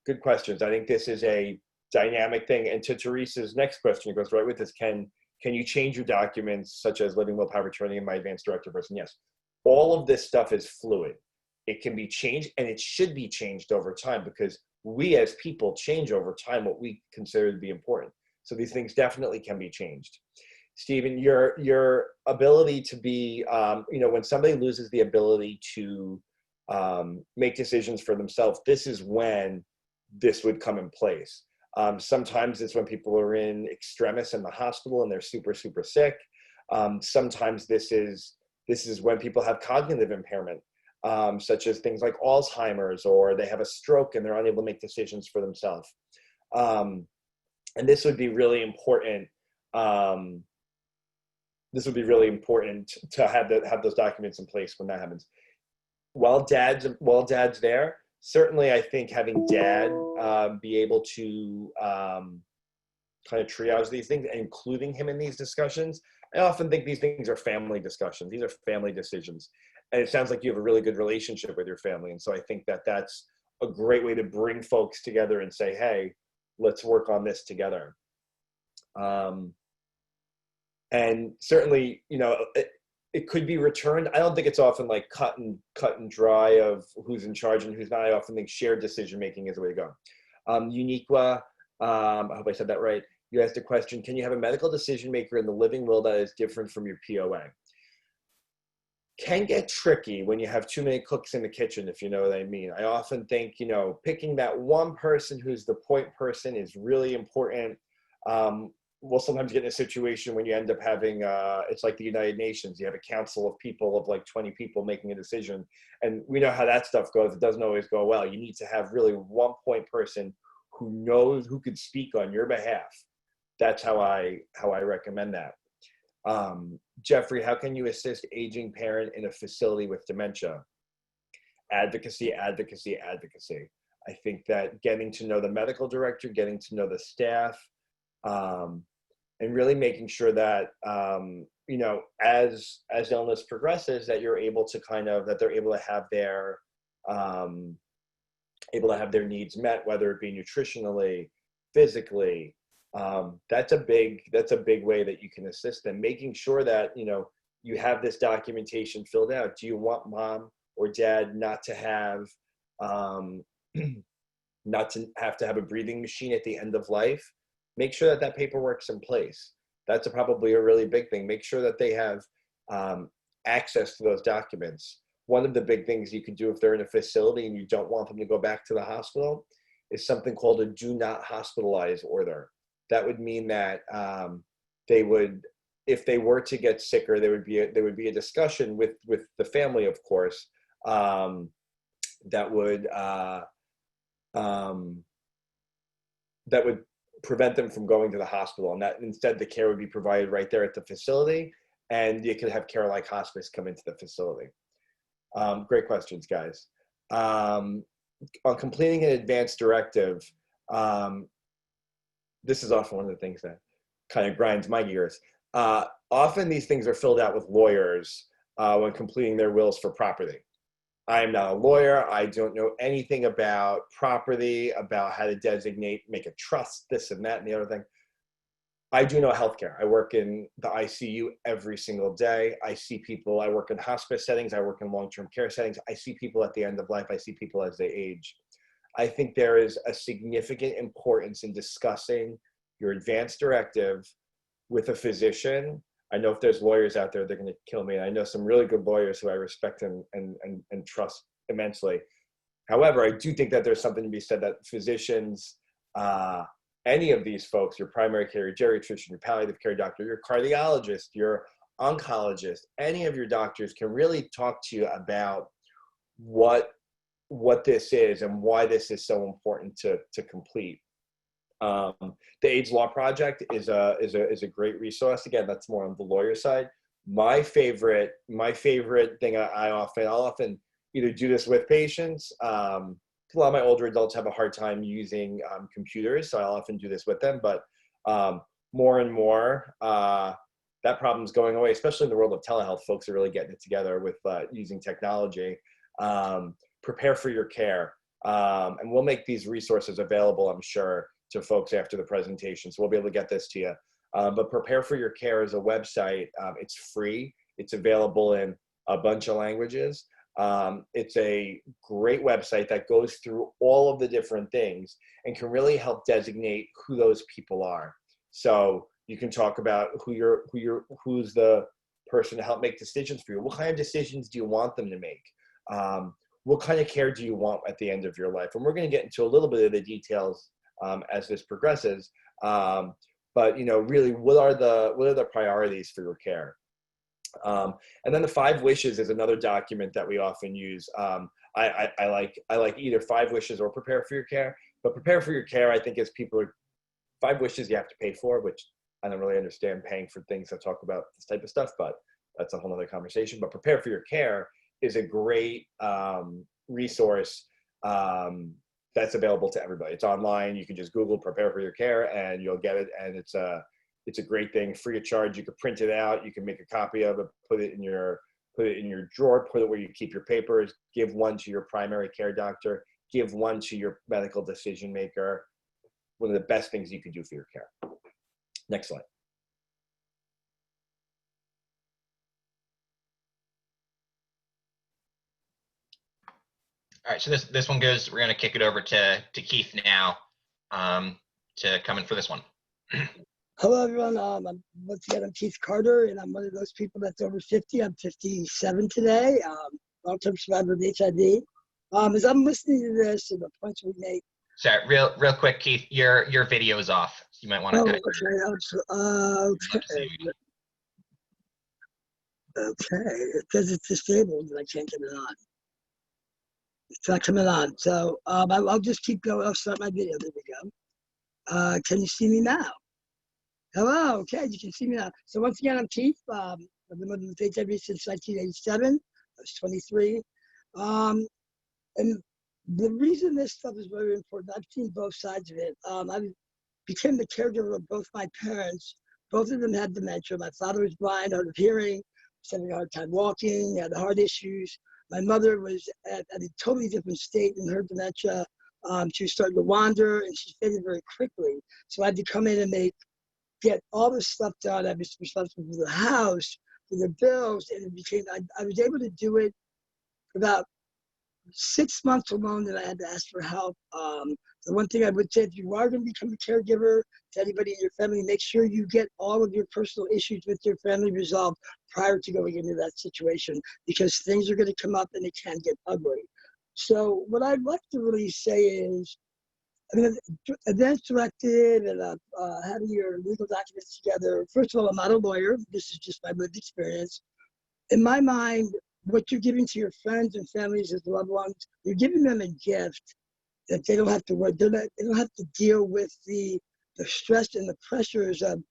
Speaker 2: good questions. I think this is a dynamic thing. And to Teresa's next question, it goes right with this. Can you change your documents, such as living will, power of attorney, and my advanced director person? Yes. All of this stuff is fluid. It can be changed, and it should be changed over time, because we as people change over time what we consider to be important. So these things definitely can be changed. Stephen, your ability to be, when somebody loses the ability to make decisions for themselves, this is when this would come in place. Sometimes it's when people are in extremis in the hospital and they're super, super sick. Sometimes this is when people have cognitive impairment, such as things like Alzheimer's, or they have a stroke and they're unable to make decisions for themselves. And this would be really important. This would be really important to have those documents in place when that happens. While dad's there, certainly I think having dad be able to kind of triage these things, including him in these discussions. I often think these things are family discussions. These are family decisions. And it sounds like you have a really good relationship with your family. And so I think that that's a great way to bring folks together and say, hey, let's work on this together. And certainly, it could be returned. I don't think it's often like cut and dry of who's in charge and who's not. I often think shared decision-making is the way to go. Uniqua, I hope I said that right. You asked a question, can you have a medical decision maker in the living will that is different from your POA? Can get tricky when you have too many cooks in the kitchen, if you know what I mean. I often think, picking that one person who's the point person is really important. We'll sometimes get in a situation when you end up having, it's like the United Nations. You have a council of people of like 20 people making a decision. And we know how that stuff goes. It doesn't always go well. You need to have really one point person who knows, who could speak on your behalf. That's how I recommend that. Jeffrey, how can you assist aging parent in a facility with dementia? Advocacy, advocacy, advocacy. I think that getting to know the medical director, getting to know the staff, and really making sure that, as illness progresses, that you're able to that they're able to have their needs met, whether it be nutritionally, physically. That's a big way that you can assist them, making sure that, you have this documentation filled out. Do you want mom or dad not to have a breathing machine at the end of life? Make sure that paperwork's in place. That's probably a really big thing. Make sure that they have access to those documents. One of the big things you can do if they're in a facility and you don't want them to go back to the hospital is something called a do not hospitalize order. That would mean that they would, if they were to get sicker, there would be a discussion with the family, of course, that would prevent them from going to the hospital, and that instead the care would be provided right there at the facility, and you could have care like hospice come into the facility. Great questions, guys. On completing an advance directive, this is often one of the things that kind of grinds my gears. Often these things are filled out with lawyers when completing their wills for property. I am not a lawyer. I don't know anything about property, about how to designate, make a trust, this and that and the other thing. I do know healthcare. I work in the ICU every single day. I see people, I work in hospice settings. I work in long-term care settings. I see people at the end of life. I see people as they age. I think there is a significant importance in discussing your advance directive with a physician. I know if there's lawyers out there, they're going to kill me. I know some really good lawyers who I respect and trust immensely. However, I do think that there's something to be said that physicians, any of these folks, your primary care, your geriatrician, your palliative care doctor, your cardiologist, your oncologist, any of your doctors can really talk to you about what this is and why this is so important to complete. The AIDS Law Project is a great resource. Again, that's more on the lawyer side. My favorite thing I'll often either do this with patients. A lot of my older adults have a hard time using computers, so I'll often do this with them. But more and more, that problem's going away, especially in the world of telehealth. Folks are really getting it together with using technology. Prepare for your care. And we'll make these resources available, I'm sure, to folks after the presentation. So we'll be able to get this to you. But Prepare for Your Care is a website. It's free. It's available in a bunch of languages. It's a great website that goes through all of the different things and can really help designate who those people are. So you can talk about who's the person to help make decisions for you. What kind of decisions do you want them to make? What kind of care do you want at the end of your life? And we're going to get into a little bit of the details as this progresses. But really, what are the priorities for your care? And then the 5 Wishes is another document that we often use. I like either 5 Wishes or Prepare for Your Care. But Prepare for Your Care, I think, is 5 Wishes you have to pay for, which I don't really understand paying for things that talk about this type of stuff, but that's a whole other conversation. But Prepare for Your Care is a great resource that's available to everybody. It's online. You can just Google Prepare for Your Care and you'll get it. And it's a great thing, free of charge. You can print it out. You can make a copy of it, put it in your drawer, put it where you keep your papers, give one to your primary care doctor, give one to your medical decision maker. One of the best things you can do for your care. Next slide.
Speaker 1: All right, so this one goes, we're going to kick it over to Keith now to come in for this one.
Speaker 3: Hello, everyone. Once again, I'm Keith Carter, and I'm one of those people that's over 50. I'm 57 today, long-term survivor of HIV. As I'm listening to this and the points we make.
Speaker 1: Sorry, real quick, Keith, your video is off. You might want to.
Speaker 3: Okay, because it's disabled and I can't get it on. It's not coming on, so I'll just keep going. I'll start my video. There we go. Can you see me now? Hello. Okay, you can see me now. So once again, I'm Keith. I've been living with HIV since 1987. I was 23. And the reason this stuff is very important, I've seen both sides of it. I became the caregiver of both my parents. Both of them had dementia. My father was blind, hard of hearing, was having a hard time walking, had heart issues. My mother was at a totally different state in her dementia. She was starting to wander, and she faded very quickly. So I had to come in and get all this stuff done. I was responsible for the house, for the bills, and it became, I was able to do it for about 6 months alone, and I had to ask for help. The one thing I would say, if you are going to become a caregiver to anybody in your family, make sure you get all of your personal issues with your family resolved prior to going into that situation, because things are going to come up and it can get ugly. So what I'd like to really say is, I mean, advance directive and having your legal documents together. First of all, I'm not a lawyer. This is just my lived experience. In my mind, what you're giving to your friends and families as loved ones, you're giving them a gift that they don't have to work. They don't have to deal with the stress and the pressures of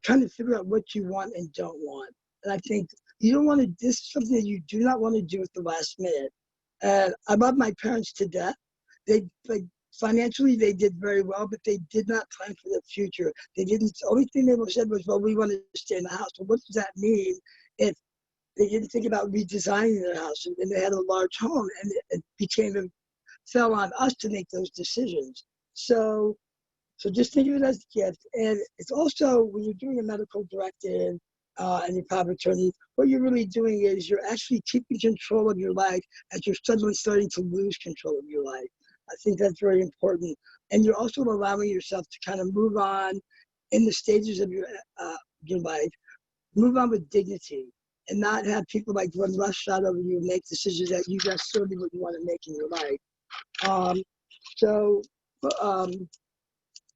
Speaker 3: trying to figure out what you want and don't want. And I think you don't want to. This is something that you do not want to do at the last minute. And I love my parents to death. They like financially they did very well, but they did not plan for the future. They didn't. The only thing they said was, "Well, we want to stay in the house." Well, what does that mean if they didn't think about redesigning their house and they had a large home and it fell on us to make those decisions. So just think of it as a gift. And it's also when you're doing a medical directive and your power of attorney, what you're really doing is you're actually keeping control of your life as you're suddenly starting to lose control of your life. I think that's very important. And you're also allowing yourself to kind of move on in the stages of your life, move on with dignity and not have people like run roughshod over you and make decisions that you necessarily wouldn't want to make in your life. So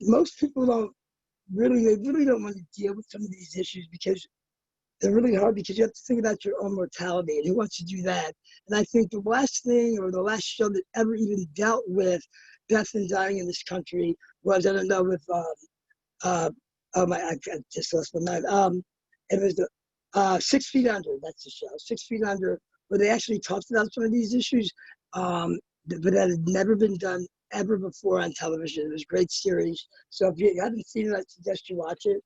Speaker 3: most people they really don't want to deal with some of these issues because they're really hard because you have to think about your own mortality and who wants to do that. And I think the last thing or the last show that ever even dealt with death and dying in this country was, I don't know, with, I just lost my mind. It was the 6 Feet Under, that's the show, 6 Feet Under, where they actually talked about some of these issues, but that had never been done ever before on television. It was a great series. So if you haven't seen it, I suggest you watch it.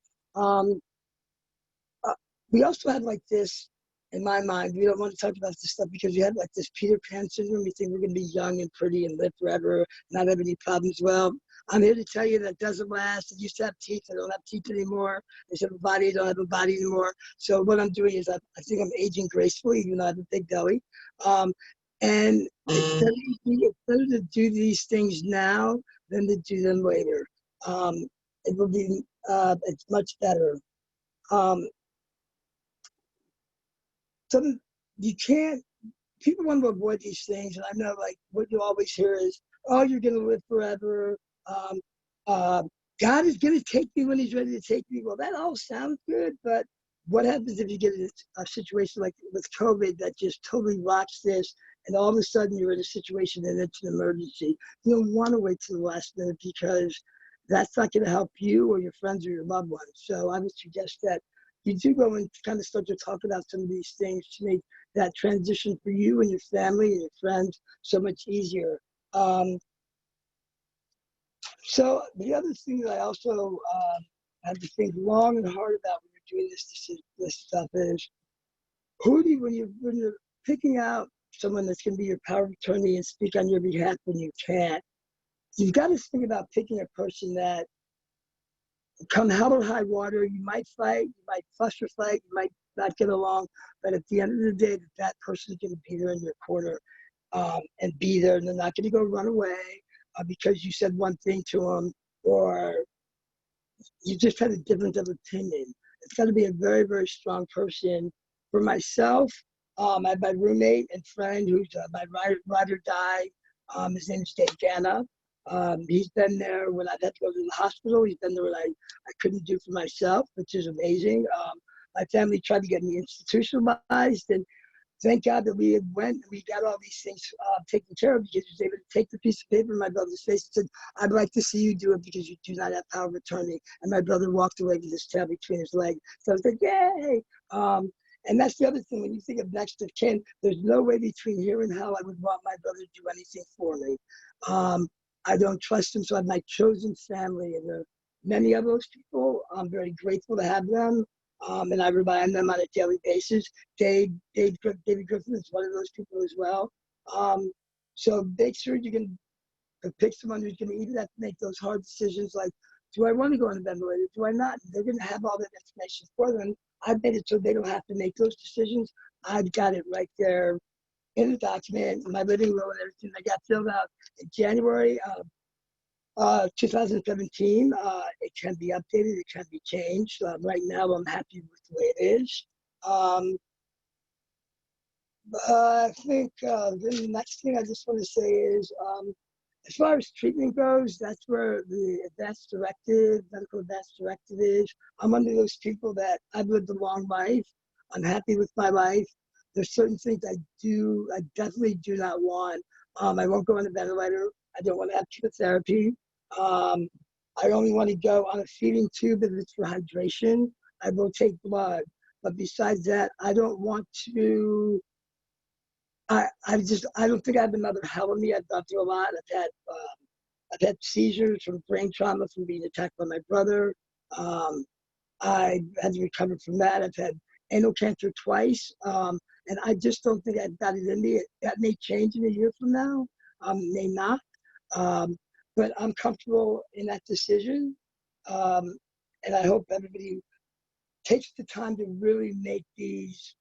Speaker 3: We also had like this, in my mind, we don't want to talk about this stuff because we had like this Peter Pan syndrome. We think we're going to be young and pretty and live forever, not have any problems. Well, I'm here to tell you that doesn't last. I used to have teeth. I don't have teeth anymore. I used to have a body. I don't have a body anymore. So what I'm doing is I think I'm aging gracefully, even though I have a big belly. And it's better to do these things now than to do them later. It will be, it's much better. You can't, people want to avoid these things. And I know like what you always hear is, oh, you're going to live forever. God is going to take me when he's ready to take me. Well, that all sounds good, but what happens if you get a situation like with COVID that just totally rocks this and all of a sudden you're in a situation and it's an emergency? You don't want to wait till the last minute because that's not going to help you or your friends or your loved ones. So I would suggest that you do go and kind of start to talk about some of these things to make that transition for you and your family and your friends so much easier. So the other thing that I also had to think long and hard about when you're doing this stuff is when you're picking out someone that's going to be your power of attorney and speak on your behalf when you can't, you've got to think about picking a person that come hell or high water, you might fight, you might fuss or fight, you might not get along, but at the end of the day, that person is going to be there in your corner and be there, and they're not going to go run away because you said one thing to them or you just had a difference of opinion. It's got to be a very, very strong person. For myself, I have my roommate and friend who's my ride or die. His name is Dave Ganna. He's been there when I've had to go to the hospital. He's been there when I couldn't do for myself, which is amazing. My family tried to get me institutionalized, and thank God that we got all these things taken care of because he was able to take the piece of paper in my brother's face and said, I'd like to see you do it because you do not have power of attorney. And my brother walked away with his tail between his legs. So I was like, yay. And that's the other thing. When you think of next of kin, there's no way between here and hell I would want my brother to do anything for me. I don't trust him, so I have my chosen family. And there are many of those people. I'm very grateful to have them. And I rely on them on a daily basis. David Griffin is one of those people as well. So make sure you can pick someone who's going to even have to make those hard decisions like, do I want to go on a ventilator? Do I not? They're going to have all that information for them. I've made it so they don't have to make those decisions. I've got it right there in the document, in my living room and everything. I got filled out in January 2017. It can be updated, it can be changed. Right now, I'm happy with the way it is. I think the next thing I just want to say is As far as treatment goes, that's where the advanced directive, medical advanced directive is. I'm one of those people that I've lived a long life. I'm happy with my life. There's certain things I definitely do not want. I won't go on a ventilator. I don't want to have chemotherapy. Um, I only want to go on a feeding tube if it's for hydration. I will take blood. But besides that, I don't want to I don't think I have another hell in me. I've gone through a lot. I've had seizures from brain trauma from being attacked by my brother. Um, I had to recover from that. I've had anal cancer twice, and I just don't think I've got it in me. That may change in a year from now, may not. Um, but I'm comfortable in that decision, um, and I hope everybody takes the time to really make these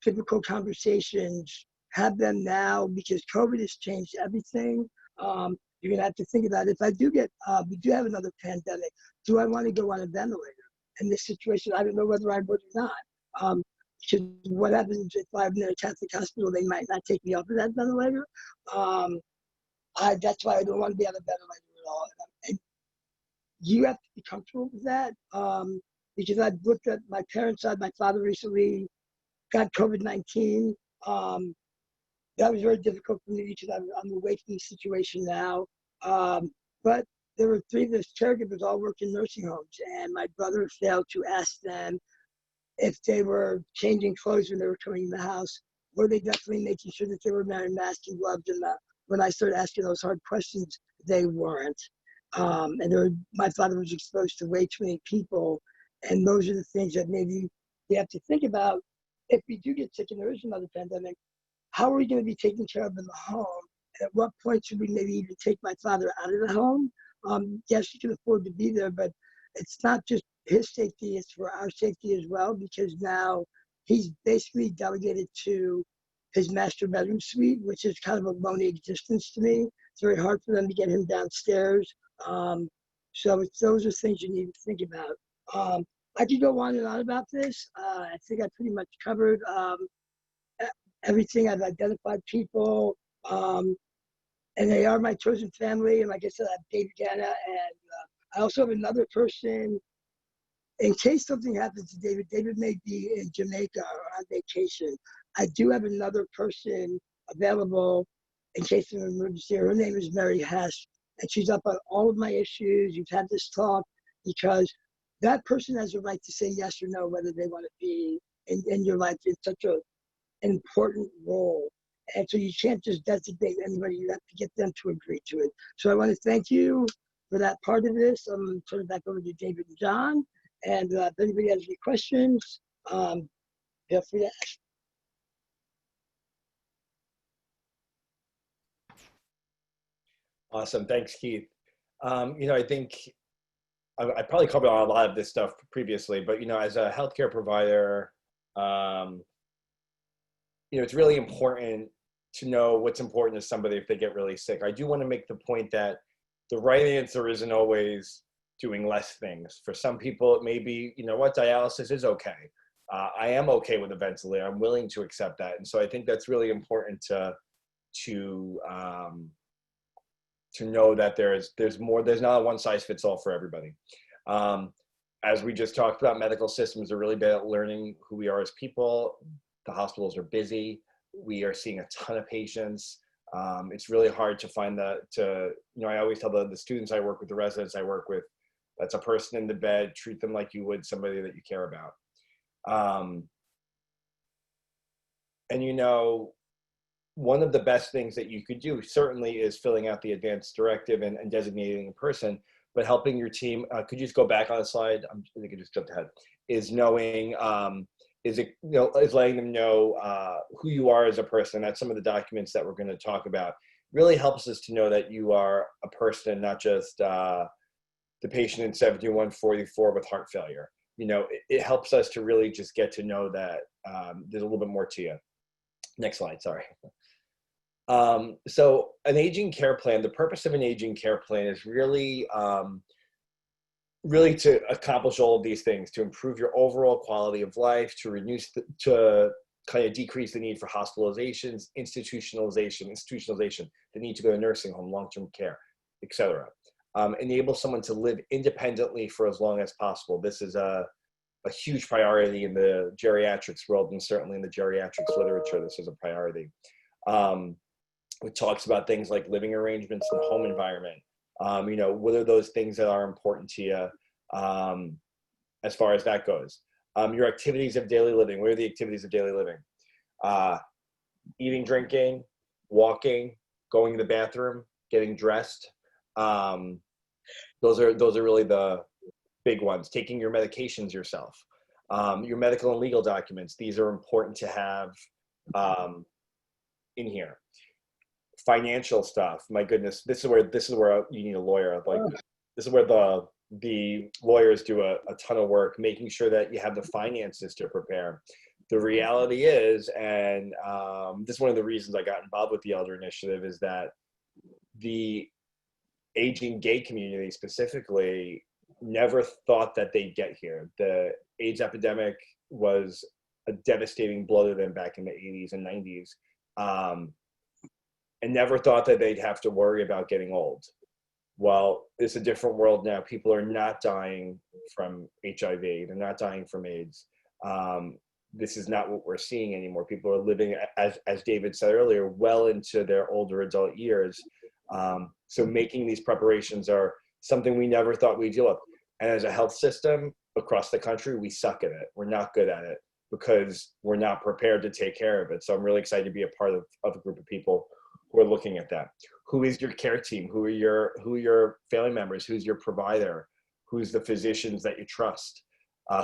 Speaker 3: typical conversations, have them now because COVID has changed everything. You're gonna have to think about it. If I do get, we do have another pandemic, do I want to go on a ventilator? In this situation, I don't know whether I would or not. Because what happens if I'm in a Catholic hospital, they might not take me off of that ventilator. Um, that's why I don't want to be on a ventilator at all. And you have to be comfortable with that because I've looked at my parents' side. My father recently got COVID-19. That was very difficult for me because I'm away from the situation now. But there were three of us caregivers all worked in nursing homes, and my brother failed to ask them if they were changing clothes when they were coming in the house. Were they definitely making sure that they were wearing masks and gloves? And when I started asking those hard questions, they weren't. My father was exposed to way too many people, and those are the things that maybe we have to think about. If we do get sick and there is another pandemic, how are we going to be taken care of in the home? At what point should we maybe even take my father out of the home? Yes, he can afford to be there, but it's not just his safety, it's for our safety as well, because now he's basically delegated to his master bedroom suite, which is kind of a lonely existence to me. It's very hard for them to get him downstairs. Those are things you need to think about. I could go on and on about this. I think I pretty much covered everything. I've identified people, and they are my chosen family. And like I said, I have David Ganna, and I also have another person. In case something happens to David, David may be in Jamaica or on vacation. I do have another person available in case of an emergency. Her name is Mary Hess, and she's up on all of my issues. You've had this talk because that person has a right to say yes or no, whether they want to be in your life in such an important role. And so you can't just designate anybody, you have to get them to agree to it. So I want to thank you for that part of this. I'm going to turn it back over to David and John. And if anybody has any questions, feel free to ask.
Speaker 2: Awesome. Thanks, Keith. I think I probably covered a lot of this stuff previously, but, as a healthcare provider, it's really important to know what's important to somebody if they get really sick. I do want to make the point that the right answer isn't always doing less things. For some people, it may be, dialysis is okay. I am okay with a ventilator. I'm willing to accept that. And so I think that's really important to know that there's more, there's not a one size fits all for everybody. As we just talked about, medical systems are really bad at learning who we are as people. The hospitals are busy. We are seeing a ton of patients. It's really hard to find I always tell the students I work with, the residents I work with, that's a person in the bed, treat them like you would somebody that you care about. One of the best things that you could do certainly is filling out the advanced directive and designating a person, but helping your team, could you just go back on the slide? I think I just jumped ahead, is knowing, is letting them know who you are as a person. That's some of the documents that we're going to talk about. Really helps us to know that you are a person, not just the patient in 7144 with heart failure. It helps us to really just get to know that there's a little bit more to you. Next slide, sorry. So an aging care plan, the purpose of an aging care plan is really to accomplish all of these things, to improve your overall quality of life, to kind of decrease the need for hospitalizations, institutionalization, the need to go to nursing home, long-term care, etc. Enable someone to live independently for as long as possible. This is a huge priority in the geriatrics world, and certainly in the geriatrics literature, this is a priority. It talks about things like living arrangements and home environment. What are those things that are important to you as far as that goes? Your activities of daily living. What are the activities of daily living? Eating, drinking, walking, going to the bathroom, getting dressed. Those are really the big ones. Taking your medications yourself. Your medical and legal documents. These are important to have in here. Financial stuff. My goodness, this is where you need a lawyer. Like, this is where the lawyers do a ton of work, making sure that you have the finances to prepare. The reality is, and this is one of the reasons I got involved with the Elder Initiative, is that the aging gay community specifically never thought that they'd get here. The AIDS epidemic was a devastating blow to them back in the 80s and 90s, and never thought that they'd have to worry about getting old. Well, it's a different world now. People are not dying from HIV. They're not dying from AIDS. This is not what we're seeing anymore. People are living, as David said earlier, well into their older adult years. So making these preparations are something we never thought we'd deal with. And as a health system across the country, we suck at it. We're not good at it because we're not prepared to take care of it. So I'm really excited to be a part of a group of people who are looking at that. Who is your care team? Who are your family members? Who's your provider? Who's the physicians that you trust?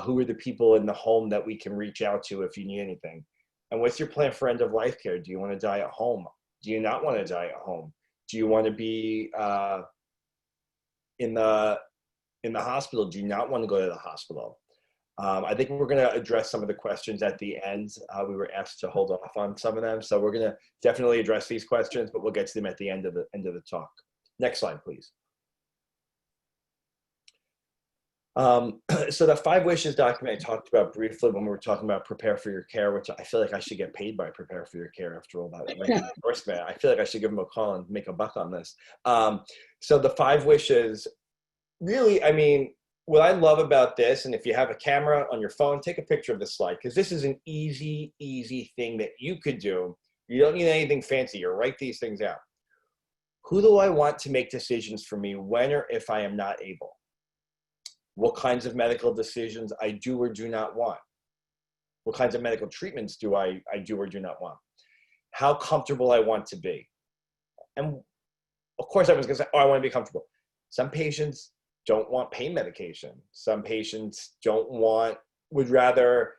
Speaker 2: Who are the people in the home that we can reach out to if you need anything? And what's your plan for end of life care? Do you want to die at home? Do you not want to die at home? Do you want to be in the hospital? Do you not want to go to the hospital? I think we're going to address some of the questions at the end. We were asked to hold off on some of them, so we're going to definitely address these questions, but we'll get to them at the end of the talk. Next slide, please. So the 5 Wishes document I talked about briefly when we were talking about Prepare for Your Care, which I feel like I should get paid by Prepare for Your Care after all that endorsement. I feel like I should give them a call and make a buck on this. So the 5 Wishes, really, I mean, what I love about this, and if you have a camera on your phone, take a picture of this slide, because this is an easy thing that you could do. You don't need anything fancy. You write these things out. Who do I want to make decisions for me when or if I am not able? What kinds of medical decisions I do or do not want? What kinds of medical treatments do I do or do not want? How comfortable I want to be. And of course, everyone's going to say, oh, I want to be comfortable. Some patients don't want pain medication. Some patients would rather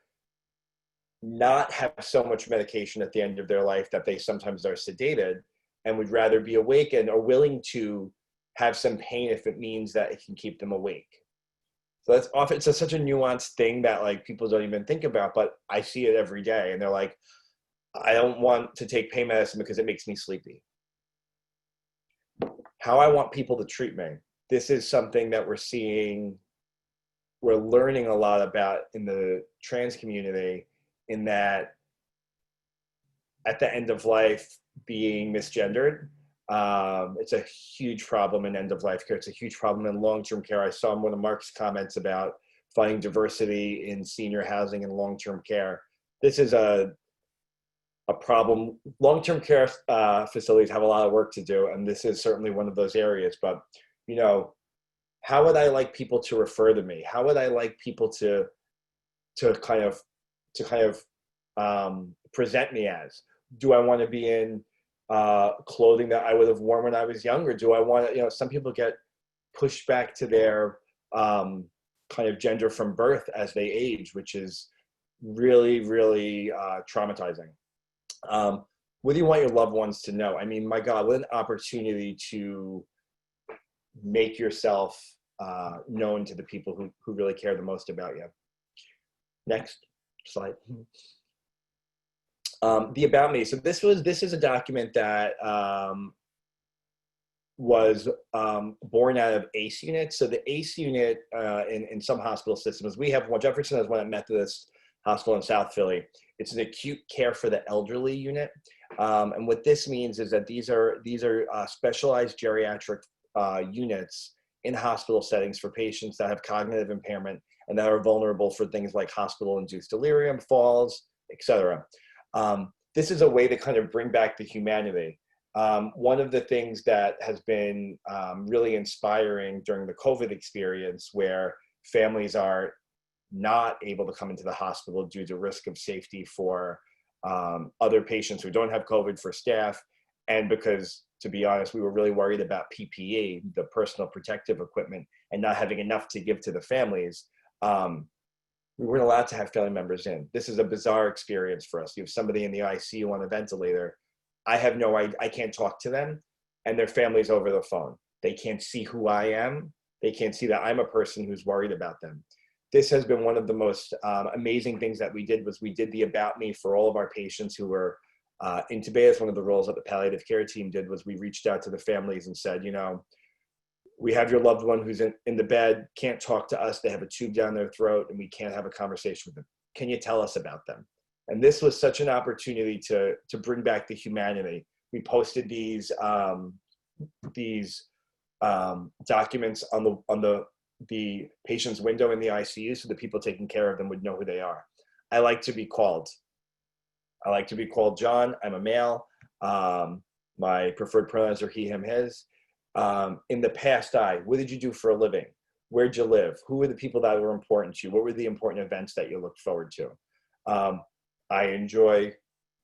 Speaker 2: not have so much medication at the end of their life that they sometimes are sedated, and would rather be awakened or willing to have some pain if it means that it can keep them awake. So that's often, it's such a nuanced thing that like people don't even think about, but I see it every day, and they're like, I don't want to take pain medicine because it makes me sleepy. How I want people to treat me. This is something that we're learning a lot about in the trans community, in that at the end of life, being misgendered, it's a huge problem in end of life care. It's a huge problem in long-term care. I saw one of Mark's comments about finding diversity in senior housing and long-term care. This is a problem. Long-term care facilities have a lot of work to do, and this is certainly one of those areas. But you know, how would I like people to refer to me? How would I like people to kind of present me as? Do I want to be in clothing that I would have worn when I was younger? Do I want to, some people get pushed back to their kind of gender from birth as they age, which is really, really traumatizing. What do you want your loved ones to know? I mean, my God, what an opportunity to make yourself known to the people who really care the most about you. Next slide. The About Me. So this is a document that was born out of ACE unit. So the ACE unit in some hospital systems, we have one. Jefferson has one at Methodist. hospital in South Philly. It's an acute care for the elderly unit. And what this means is that these are specialized geriatric units in hospital settings for patients that have cognitive impairment and that are vulnerable for things like hospital-induced delirium, falls, etc. This is a way to kind of bring back the humanity. One of the things that has been really inspiring during the COVID experience, where families are not able to come into the hospital due to risk of safety for other patients who don't have COVID, for staff, and because, to be honest, we were really worried about PPE, the personal protective equipment, and not having enough to give to the families. We weren't allowed to have family members in. This is a bizarre experience for us. You have somebody in the ICU on a ventilator. I can't talk to them, and their family's over the phone. They can't see who I am. They can't see that I'm a person who's worried about them. This has been one of the most amazing things that we did. Was we did the About Me for all of our patients who were intubated. One of the roles that the palliative care team did was we reached out to the families and said, you know, we have your loved one who's in the bed, can't talk to us. They have a tube down their throat and we can't have a conversation with them. Can you tell us about them? And this was such an opportunity to bring back the humanity. We posted these documents on the patient's window in the ICU so the people taking care of them would know who they are. I like to be called John. I'm a male. My preferred pronouns are he, him, his. In the past, what did you do for a living? Where'd you live? Who were the people that were important to you? What were the important events that you looked forward to? I enjoy,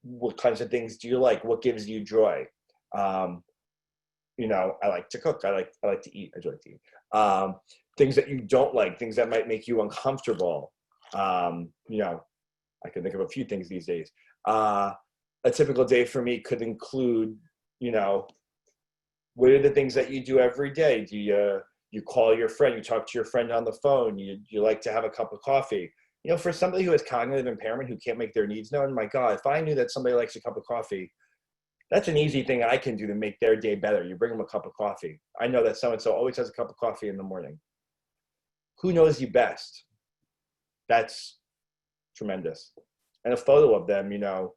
Speaker 2: what kinds of things do you like? What gives you joy? You know, I like to cook. I like to eat. I like to eat. Things that you don't like, things that might make you uncomfortable. You know, I can think of a few things these days. A typical day for me could include, you know, what are the things that you do every day? Do you call your friend? You talk to your friend on the phone? You like to have a cup of coffee? You know, for somebody who has cognitive impairment, who can't make their needs known, my God, if I knew that somebody likes a cup of coffee, that's an easy thing I can do to make their day better. You bring them a cup of coffee. I know that so-and-so always has a cup of coffee in the morning. Who knows you best? That's tremendous. And a photo of them, you know,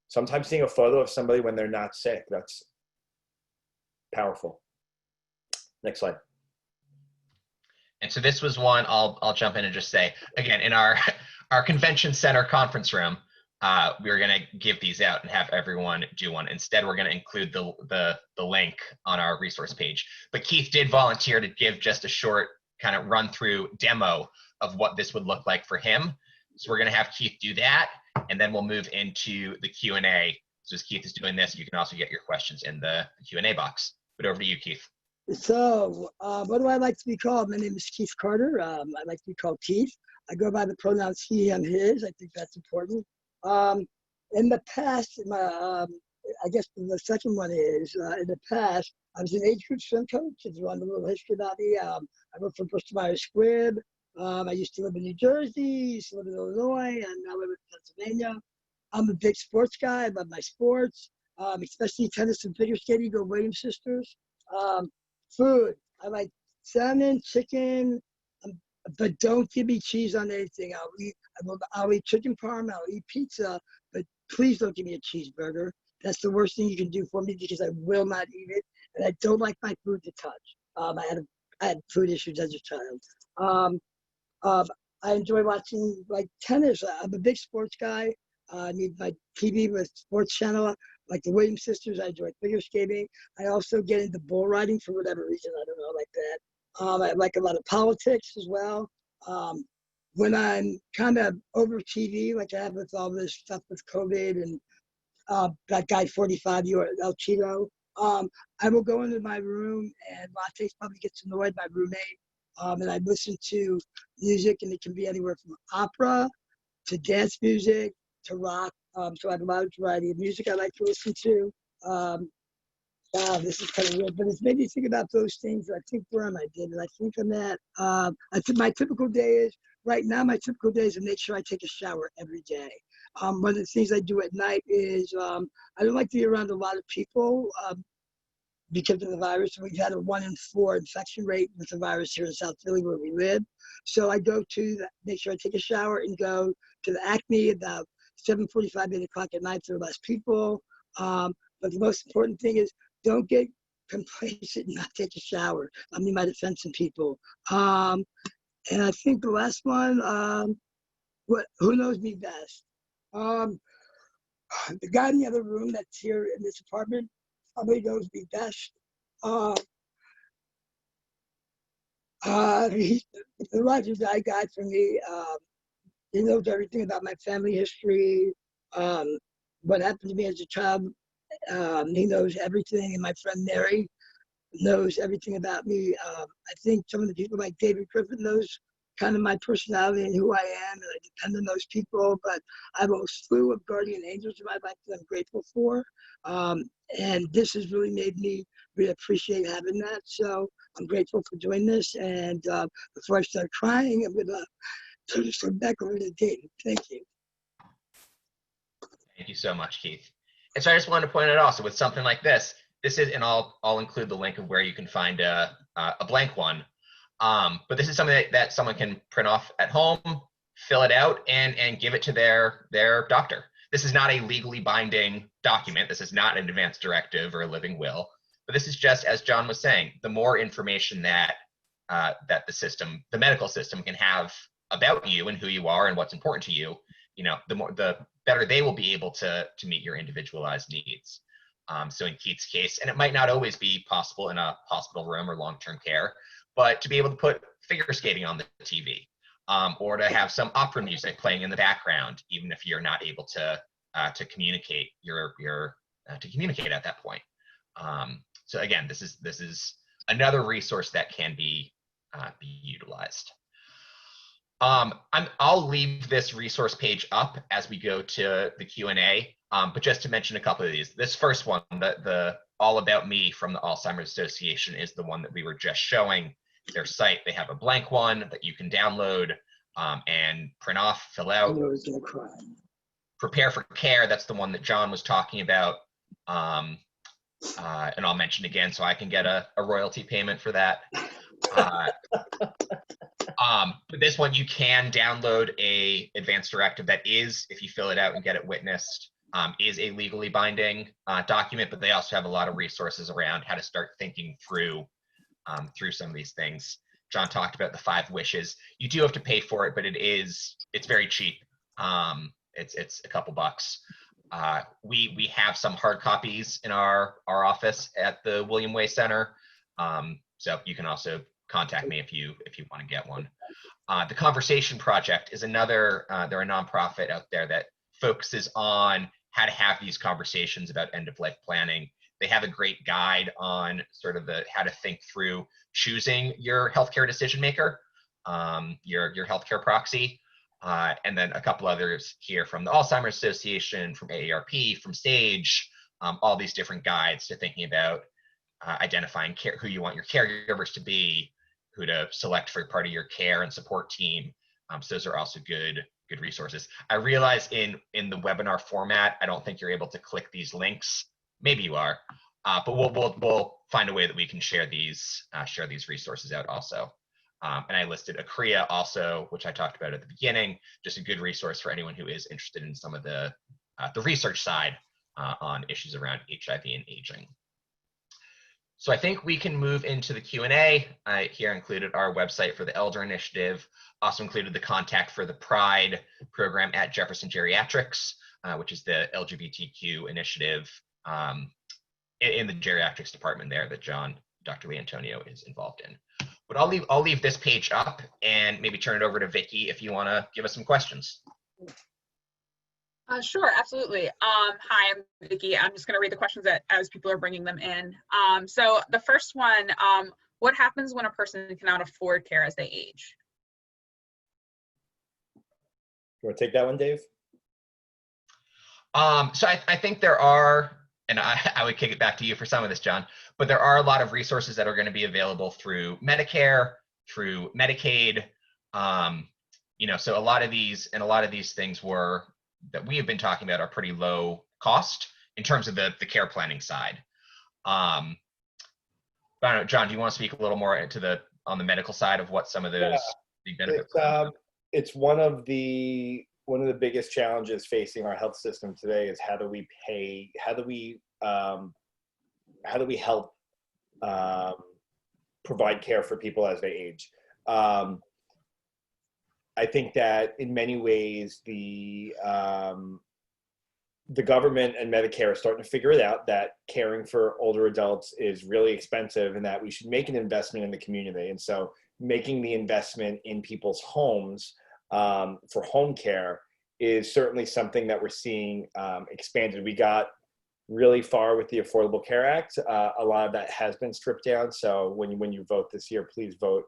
Speaker 2: sometimes seeing a photo of somebody when they're not sick, that's powerful. Next slide.
Speaker 1: And so this was one, I'll jump in and just say, again, in our convention center conference room, we're going to give these out and have everyone do one. Instead, we're going to include the link on our resource page. But Keith did volunteer to give just a short kind of run through demo of what this would look like for him. So we're going to have Keith do that, and then we'll move into the Q&A. So as Keith is doing this, you can also get your questions in the Q&A box. But over to you, Keith.
Speaker 3: So, what do I like to be called? My name is Keith Carter. I like to be called Keith. I go by the pronouns he, him, his. I think that's important. In the past, I guess the second one is, in the past, I was an age group swim coach. If you want a little history about me, I worked for Bristol Myers Squibb. I used to live in New Jersey, used to live in Illinois, and now live in Pennsylvania. I'm a big sports guy. I love my sports, especially tennis and figure skating. Go Williams sisters. Food. I like salmon, chicken, but don't give me cheese on anything. I'll eat chicken parm. I'll eat pizza, but please don't give me a cheeseburger. That's the worst thing you can do for me because I will not eat it, and I don't like my food to touch. I had food issues as a child. I enjoy watching like tennis. I'm a big sports guy. I need my TV with sports channel, like the Williams sisters. I enjoy figure skating. I also get into bull riding for whatever reason. I don't know, like that. I like a lot of politics as well. When I'm kind of over TV, like I have with all this stuff with COVID and that guy 45, El Cheeto, I will go into my room and Lattes probably gets annoyed, my roommate, and I listen to music, and it can be anywhere from opera to dance music to rock. So I have a lot of variety of music I like to listen to. This is kind of weird, but it's made me think about those things. I think where am I, David? I think I'm at, I think my typical day is, right now my typical day is to make sure I take a shower every day. One of the things I do at night is, I don't like to be around a lot of people because of the virus. We've had a 1 in 4 infection rate with the virus here in South Philly where we live. So I go to make sure I take a shower and go to the Acme about 7:45, 8 o'clock at night. There are less people. But the most important thing is don't get complacent and not take a shower. You might offend some people. And I think the last one, who knows me best? The guy in the other room that's here in this apartment probably knows me best. He's the Roger die guy for me. He knows everything about my family history, what happened to me as a child. He knows everything, and my friend Mary knows everything about me. I think some of the people like David Griffin knows kind of my personality and who I am, and I depend on those people. But I have a slew of guardian angels in my life that I'm grateful for. And this has really made me really appreciate having that. So I'm grateful for doing this. And before I start crying, I'm going to turn this one back over to David. Thank you.
Speaker 1: Thank you so much, Keith. And so I just wanted to point out also with something like this is, and I'll include the link of where you can find a blank one. But this is something that someone can print off at home, fill it out, and give it to their doctor. This is not a legally binding document. This is not an advance directive or a living will. But this is just, as John was saying, the more information that the medical system can have about you and who you are and what's important to you, the better they will be able to meet your individualized needs. So in Keith's case, and it might not always be possible in a hospital room or long-term care, but to be able to put figure skating on the TV, or to have some opera music playing in the background, even if you're not able to communicate to communicate at that point. So again, this is another resource that can be utilized. I'll leave this resource page up as we go to the Q&A, but just to mention a couple of these. This first one, the All About Me from the Alzheimer's Association, is the one that we were just showing. Their site, they have a blank one that you can download and print off, fill out. Prepare for Care, that's the one that John was talking about. And I'll mention again so I can get a royalty payment for that. But this one, you can download a advance directive that is, if you fill it out and get it witnessed, is a legally binding document, but they also have a lot of resources around how to start thinking through some of these things. John talked about the 5 wishes. You do have to pay for it, but it's very cheap. It's a couple bucks. We have some hard copies in our office at the William Way Center. So you can also contact me if you want to get one. The Conversation Project is another, they're a nonprofit out there that focuses on how to have these conversations about end-of-life planning. They have a great guide on sort of how to think through choosing your healthcare decision maker, your healthcare proxy, and then a couple others here from the Alzheimer's Association, from AARP, from SAGE, all these different guides to thinking about identifying who you want your caregivers to be, who to select for part of your care and support team. So those are also good resources. I realize in the webinar format, I don't think you're able to click these links. Maybe you are, but we'll find a way that we can share these resources out also. And I listed Acrea also, which I talked about at the beginning, just a good resource for anyone who is interested in some of the research side on issues around HIV and aging. So I think we can move into the Q&A. I here included our website for the Elder Initiative, also included the contact for the Pride program at Jefferson Geriatrics, which is the LGBTQ initiative in the geriatrics department there that Dr. Lee Antonio is involved in. But I'll leave this page up and maybe turn it over to Vicky if you want to give us some questions.
Speaker 4: Sure, absolutely. Hi, I'm Vicky. I'm just going to read the questions as people are bringing them in. So the first one, what happens when a person cannot afford care as they age?
Speaker 2: You want to take that one, Dave?
Speaker 1: So I think there are, and I would kick it back to you for some of this, John, but there are a lot of resources that are going to be available through Medicare, through Medicaid. So a lot of these things that we have been talking about are pretty low cost in terms of the care planning side. But I don't know, John, do you want to speak a little more on the medical side of what some of those big benefits are?
Speaker 2: It's one of the one of the biggest challenges facing our health system today is how do we help provide care for people as they age. I think that in many ways the government and Medicare are starting to figure it out that caring for older adults is really expensive and that we should make an investment in the community. And so making the investment in people's homes for home care is certainly something that we're seeing expanded. We got really far with the Affordable Care Act. A lot of that has been stripped down. So when you vote this year, please vote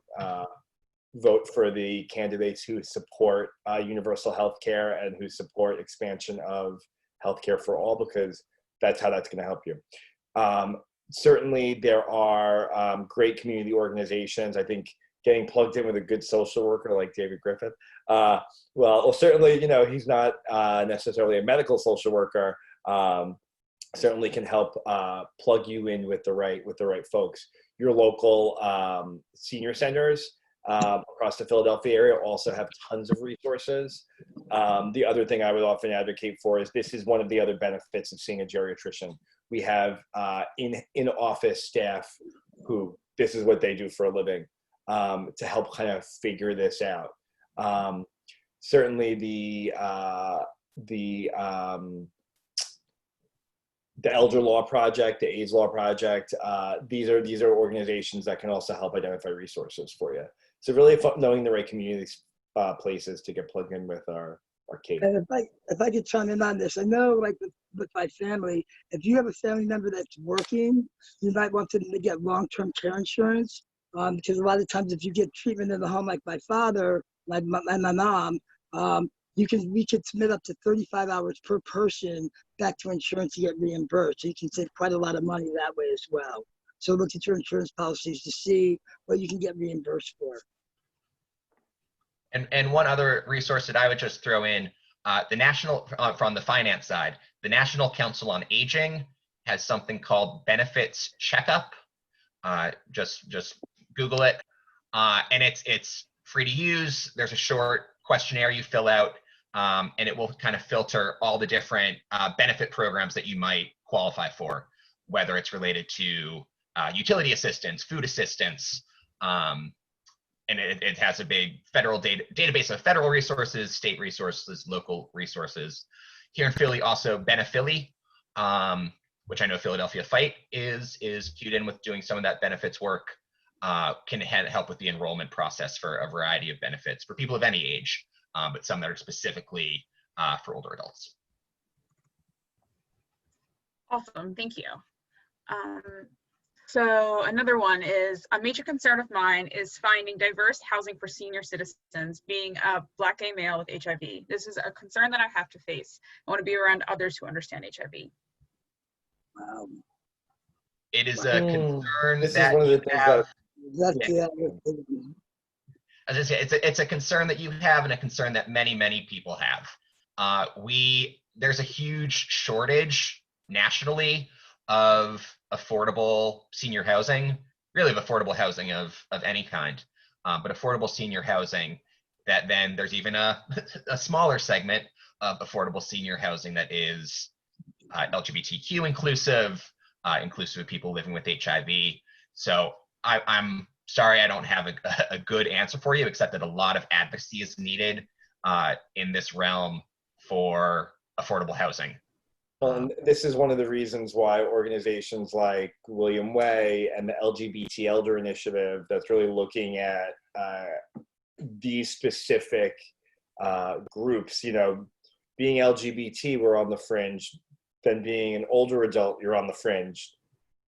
Speaker 2: for the candidates who support universal health care and who support expansion of healthcare for all, because that's how that's going to help you. Certainly, there are great community organizations. I think getting plugged in with a good social worker like David Griffith, well, certainly, he's not necessarily a medical social worker. Certainly can help plug you in with the right folks. Your local senior centers across the Philadelphia area also have tons of resources. The other thing I would often advocate for is this is one of the other benefits of seeing a geriatrician. We have in-office staff who this is what they do for a living to help kind of figure this out. Certainly the Elder Law Project, the AIDS Law Project, these are organizations that can also help identify resources for you. So really knowing the right community places to get plugged in with our Kate.
Speaker 3: And if I could chime in on this, I know like with my family, if you have a family member that's working, you might want them to get long-term care insurance because a lot of times if you get treatment in the home, like my father, my mom, we could submit up to 35 hours per person back to insurance to get reimbursed. So you can save quite a lot of money that way as well. So look at your insurance policies to see what you can get reimbursed for.
Speaker 1: And one other resource that I would just throw in, the national, from the finance side, the National Council on Aging has something called Benefits Checkup. Just Google it, and it's free to use. There's a short questionnaire you fill out, and it will kind of filter all the different benefit programs that you might qualify for, whether it's related to utility assistance, food assistance, and it has a big federal database of federal resources, state resources, local resources. Here in Philly, also Benephilly, which I know Philadelphia Fight is cued in with doing some of that benefits work, can help with the enrollment process for a variety of benefits for people of any age, but some that are specifically for older adults.
Speaker 4: Awesome, thank you. So another one is, a major concern of mine is finding diverse housing for senior citizens, being a Black gay male with HIV. This is a concern that I have to face. I want to be around others who understand HIV.
Speaker 1: It is a concern
Speaker 2: This
Speaker 1: that
Speaker 2: is one of the
Speaker 1: you
Speaker 2: things
Speaker 1: have. As I say, it's a concern that you have and a concern that many people have. There's a huge shortage nationally of affordable senior housing, really of affordable housing of any kind, but affordable senior housing, that then there's even a smaller segment of affordable senior housing that is LGBTQ inclusive, inclusive of people living with HIV. So I'm sorry I don't have a good answer for you, except that a lot of advocacy is needed in this realm for affordable housing.
Speaker 2: Well, and this is one of the reasons why organizations like William Way and the LGBT Elder Initiative that's really looking at these specific groups, being LGBT, we're on the fringe, then being an older adult, you're on the fringe,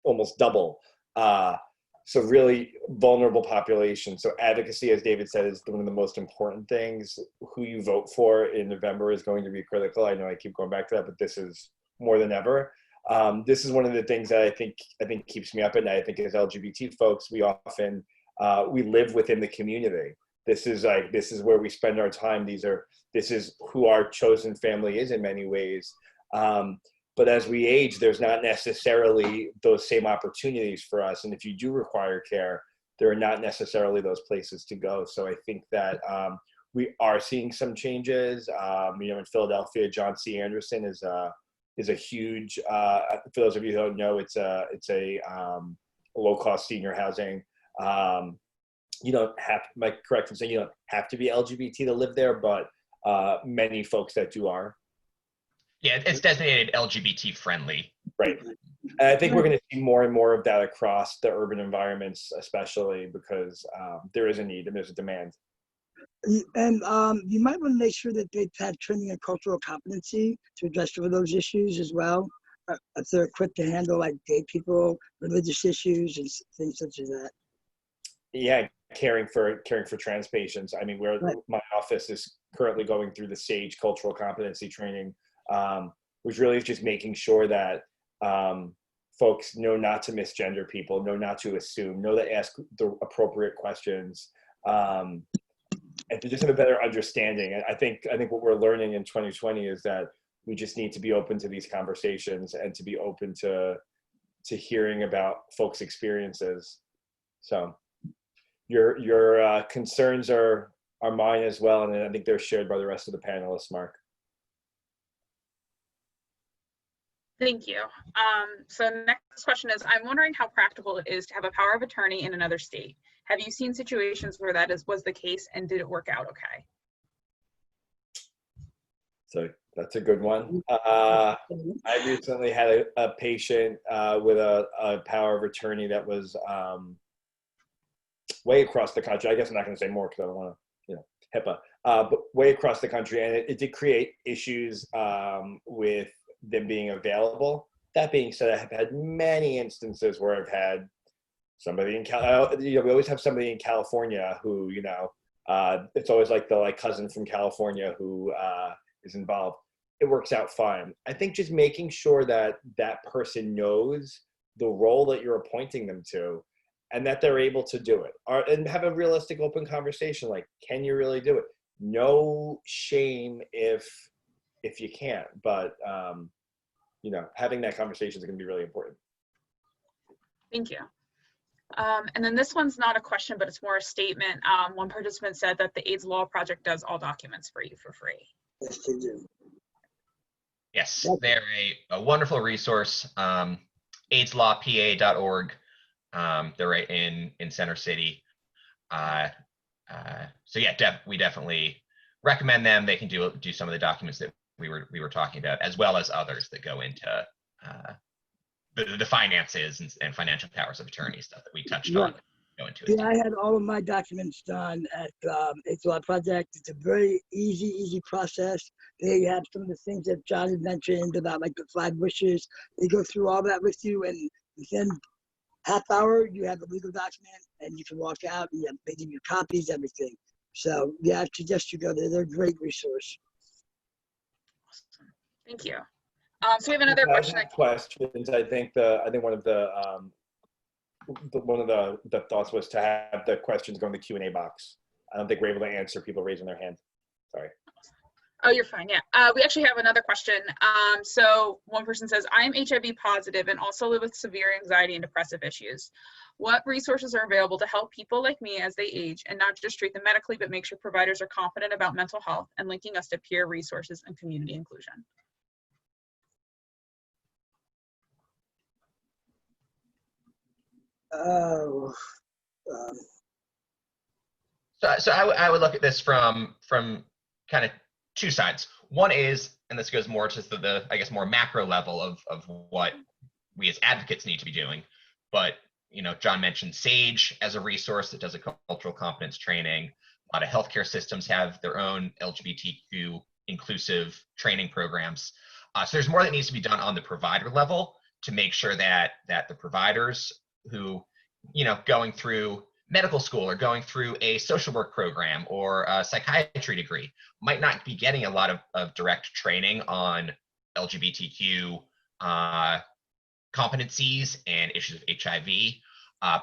Speaker 2: almost double. So really vulnerable population. So advocacy, as David said, is one of the most important things. Who you vote for in November is going to be critical. I know I keep going back to that, but this is more than ever. This is one of the things that I think keeps me up at night. I think as LGBT folks, we often, we live within the community. This is where we spend our time. This is who our chosen family is in many ways. But as we age, there's not necessarily those same opportunities for us. And if you do require care, there are not necessarily those places to go. So I think that we are seeing some changes. In Philadelphia, John C. Anderson is a huge. For those of you who don't know, it's a low-cost senior housing. You don't have, am I correct in saying you don't have to be LGBT to live there, but many folks that do are.
Speaker 1: Yeah, it's designated LGBT friendly.
Speaker 2: Right. And I think we're going to see more and more of that across the urban environments, especially because there is a need and there's a demand.
Speaker 3: And you might want to make sure that they have training in cultural competency to address some of those issues as well. If they're equipped to handle like gay people, religious issues, and things such as that.
Speaker 2: Yeah, caring for trans patients. I mean,
Speaker 3: Right.
Speaker 2: my office is currently going through the SAGE cultural competency training, which really is just making sure that folks know not to misgender people, know not to assume, know to ask the appropriate questions, and to just have a better understanding. And I think what we're learning in 2020 is that we just need to be open to these conversations and to be open to hearing about folks' experiences. So your concerns are mine as well, and I think they're shared by the rest of the panelists, Mark.
Speaker 4: Thank you. So next question is, I'm wondering how practical it is to have a power of attorney in another state. Have you seen situations where that was the case, and did it work out okay?
Speaker 2: So that's a good one. I recently had a patient with a power of attorney that was way across the country. I guess I'm not going to say more because I don't want to, HIPAA, but way across the country. And it did create issues with them being available. That being said, I have had many instances where I've had somebody in we always have somebody in California who, it's always like the cousin from California who is involved. It works out fine. I think just making sure that that person knows the role that you're appointing them to, and that they're able to do it, and have a realistic, open conversation. Like, can you really do it? No shame if you can't, but having that conversation is going to be really important.
Speaker 4: Thank you. And then this one's not a question, but it's more a statement. One participant said that the AIDS Law Project does all documents for you for free.
Speaker 3: Yes, they do.
Speaker 1: Yes, they're a wonderful resource. AIDSlawPA.org. They're right in Center City. So yeah, we definitely recommend them. They can do some of the documents that we were talking about, as well as others that go into the finances and financial powers of attorney stuff that we touched on. Go into it.
Speaker 3: Yeah, I had all of my documents done at AIDS Law Project. It's a very easy process. They have some of the things that John had mentioned about like the 5 wishes. They go through all that with you, and within half hour you have a legal document, and you can walk out and they give you copies, everything. So yeah, I suggest you go there. They're a great resource.
Speaker 4: Awesome. Thank you. So we have another question.
Speaker 2: Questions. I think one of the thoughts was to have the questions go in the Q&A box. I don't think we're able to answer people raising their hand. Sorry.
Speaker 4: Oh, you're fine. Yeah. We actually have another question. So one person says, I am HIV positive and also live with severe anxiety and depressive issues. What resources are available to help people like me as they age, and not just treat them medically, but make sure providers are confident about mental health and linking us to peer resources and community inclusion?
Speaker 1: So I would look at this from kind of 2 sides. One is, and this goes more to the I guess more macro level of what we as advocates need to be doing. But John mentioned SAGE as a resource that does a cultural competence training. A lot of healthcare systems have their own LGBTQ inclusive training programs. So there's more that needs to be done on the provider level to make sure that the providers who, going through medical school or going through a social work program or a psychiatry degree might not be getting a lot of direct training on LGBTQ competencies and issues of HIV,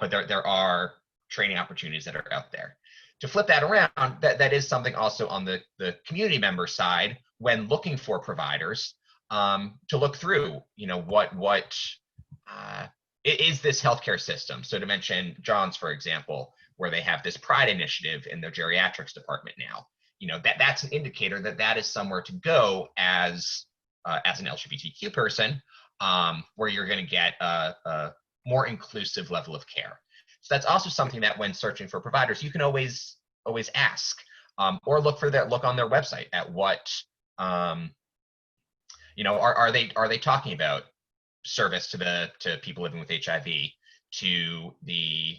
Speaker 1: but there are training opportunities that are out there. To flip that around, that is something also on the community member side when looking for providers, to look through, what is this healthcare system. So to mention John's, for example, where they have this Pride initiative in their geriatrics department now. that's an indicator that that is somewhere to go as an LGBTQ person, where you're going to get a more inclusive level of care. So that's also something that when searching for providers, you can always ask, or look on their website at what, are they talking about service to people living with HIV, to the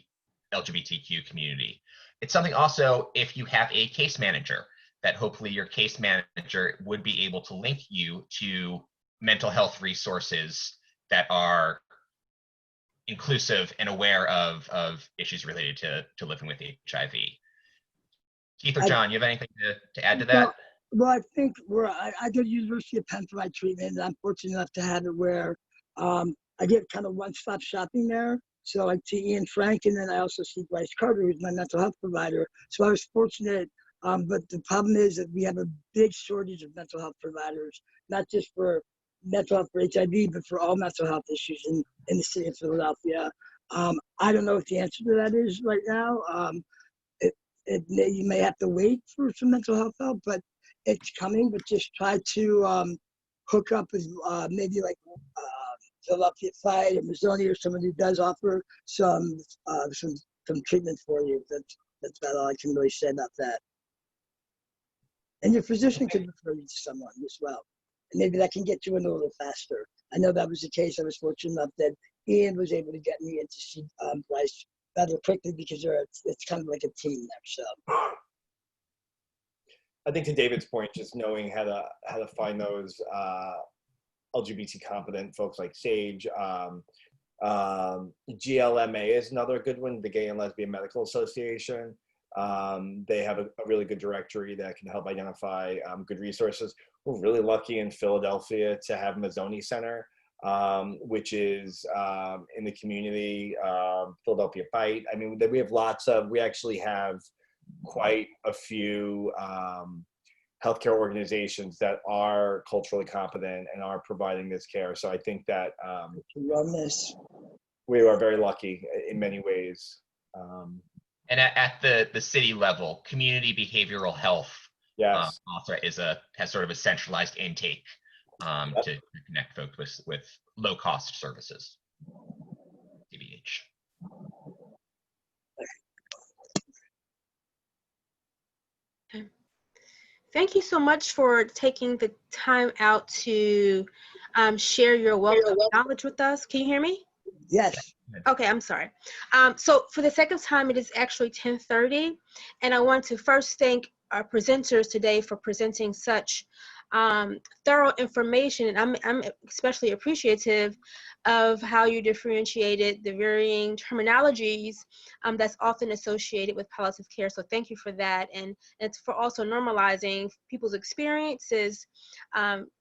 Speaker 1: LGBTQ community. It's something also, if you have a case manager, that hopefully your case manager would be able to link you to mental health resources that are inclusive and aware of issues related to living with HIV. Keith or John, you have anything to add to that?
Speaker 3: Well, I think I go to University of Penn for my treatment, and I'm fortunate enough to have it where I get kind of one-stop shopping there. So I see Ian Frank, and then I also see Bryce Carter, who's my mental health provider. So I was fortunate, but the problem is that we have a big shortage of mental health providers, not just for mental health for HIV, but for all mental health issues in the city of Philadelphia. I don't know what the answer to that is right now. You may have to wait for some mental health help, but it's coming. But just try to hook up with maybe like Philadelphia Fight or Mazzoni or someone who does offer some treatment for you. That's about all I can really say about that. And your physician could refer you to someone as well. And maybe that can get you in a little faster. I know that was the case. I was fortunate enough that Ian was able to get me in to see Bryce rather quickly because it's kind of like a team there. So
Speaker 2: I think to David's point, just knowing how to find those LGBT competent folks like Sage. GLMA is another good one, the Gay and Lesbian Medical Association. They have a really good directory that can help identify good resources. We're really lucky in Philadelphia to have Mazzoni Center, which is in the community, Philadelphia Fight. I mean, we actually have quite a few healthcare organizations that are culturally competent and are providing this care. So I think that we are very lucky in many ways.
Speaker 1: And at the city level, community behavioral health
Speaker 2: yes.
Speaker 1: also has sort of a centralized intake to connect folks with low cost services. CBH.
Speaker 5: Okay. Thank you so much for taking the time out to share your wealth of knowledge with us. Can you hear me?
Speaker 3: yes.
Speaker 5: Okay, I'm sorry. So for the sake of time, it is actually 10:30, and I want to first thank our presenters today for presenting such thorough information. And I'm especially appreciative of how you differentiated the varying terminologies that's often associated with palliative care. So thank you for that. And it's for also normalizing people's experiences,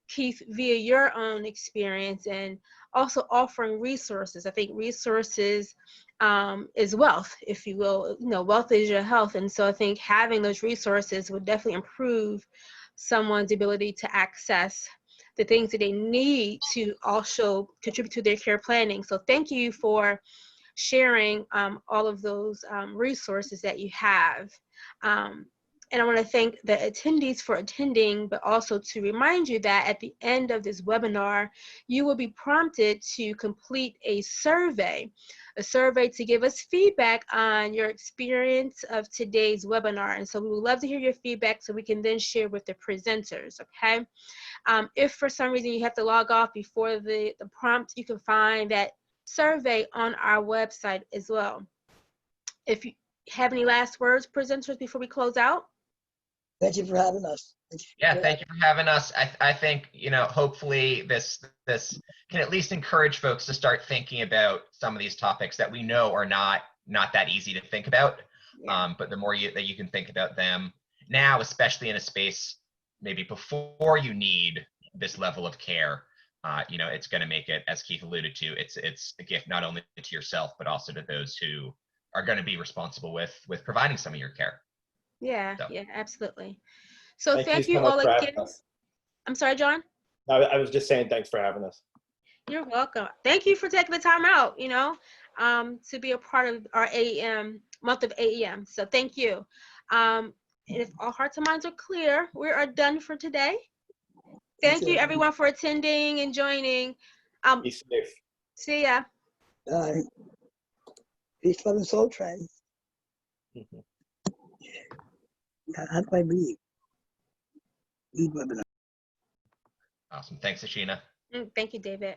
Speaker 5: Keith, via your own experience, and also offering resources. I think resources is wealth, if you will. Wealth is your health. And so I think having those resources would definitely improve someone's ability to access the things that they need to also contribute to their care planning. So thank you for sharing all of those resources that you have. And I want to thank the attendees for attending, but also to remind you that at the end of this webinar, you will be prompted to complete a survey to give us feedback on your experience of today's webinar. And so we would love to hear your feedback so we can then share with the presenters, okay? If for some reason you have to log off before the prompt, you can find that survey on our website as well. If you have any last words, presenters, before we close out?
Speaker 3: Thank you for having us.
Speaker 1: Thank you for having us. I think, hopefully this can at least encourage folks to start thinking about some of these topics that we know are not that easy to think about.
Speaker 5: Yeah.
Speaker 1: But the more that you can think about them now, especially in a space maybe before you need this level of care, it's going to make it, as Keith alluded to, it's a gift not only to yourself, but also to those who are going to be responsible with providing some of your care.
Speaker 5: Yeah,
Speaker 1: So.
Speaker 5: yeah, absolutely. So thank
Speaker 2: you
Speaker 5: you
Speaker 2: so much
Speaker 5: all
Speaker 2: for
Speaker 5: again.
Speaker 2: having us.
Speaker 5: I'm sorry, John?
Speaker 2: I was just saying thanks for having us.
Speaker 5: You're welcome. Thank you for taking the time out, to be a part of our AEM, month of AEM. So thank you. And if all hearts and minds are clear, we are done for today.
Speaker 3: That's
Speaker 5: Thank you
Speaker 3: it.
Speaker 5: everyone for attending and joining.
Speaker 2: Be safe.
Speaker 5: See ya.
Speaker 3: Peace, love, and soul train. How do I leave? Leave webinar.
Speaker 1: Awesome. Thanks, Ashina.
Speaker 5: Thank you, David.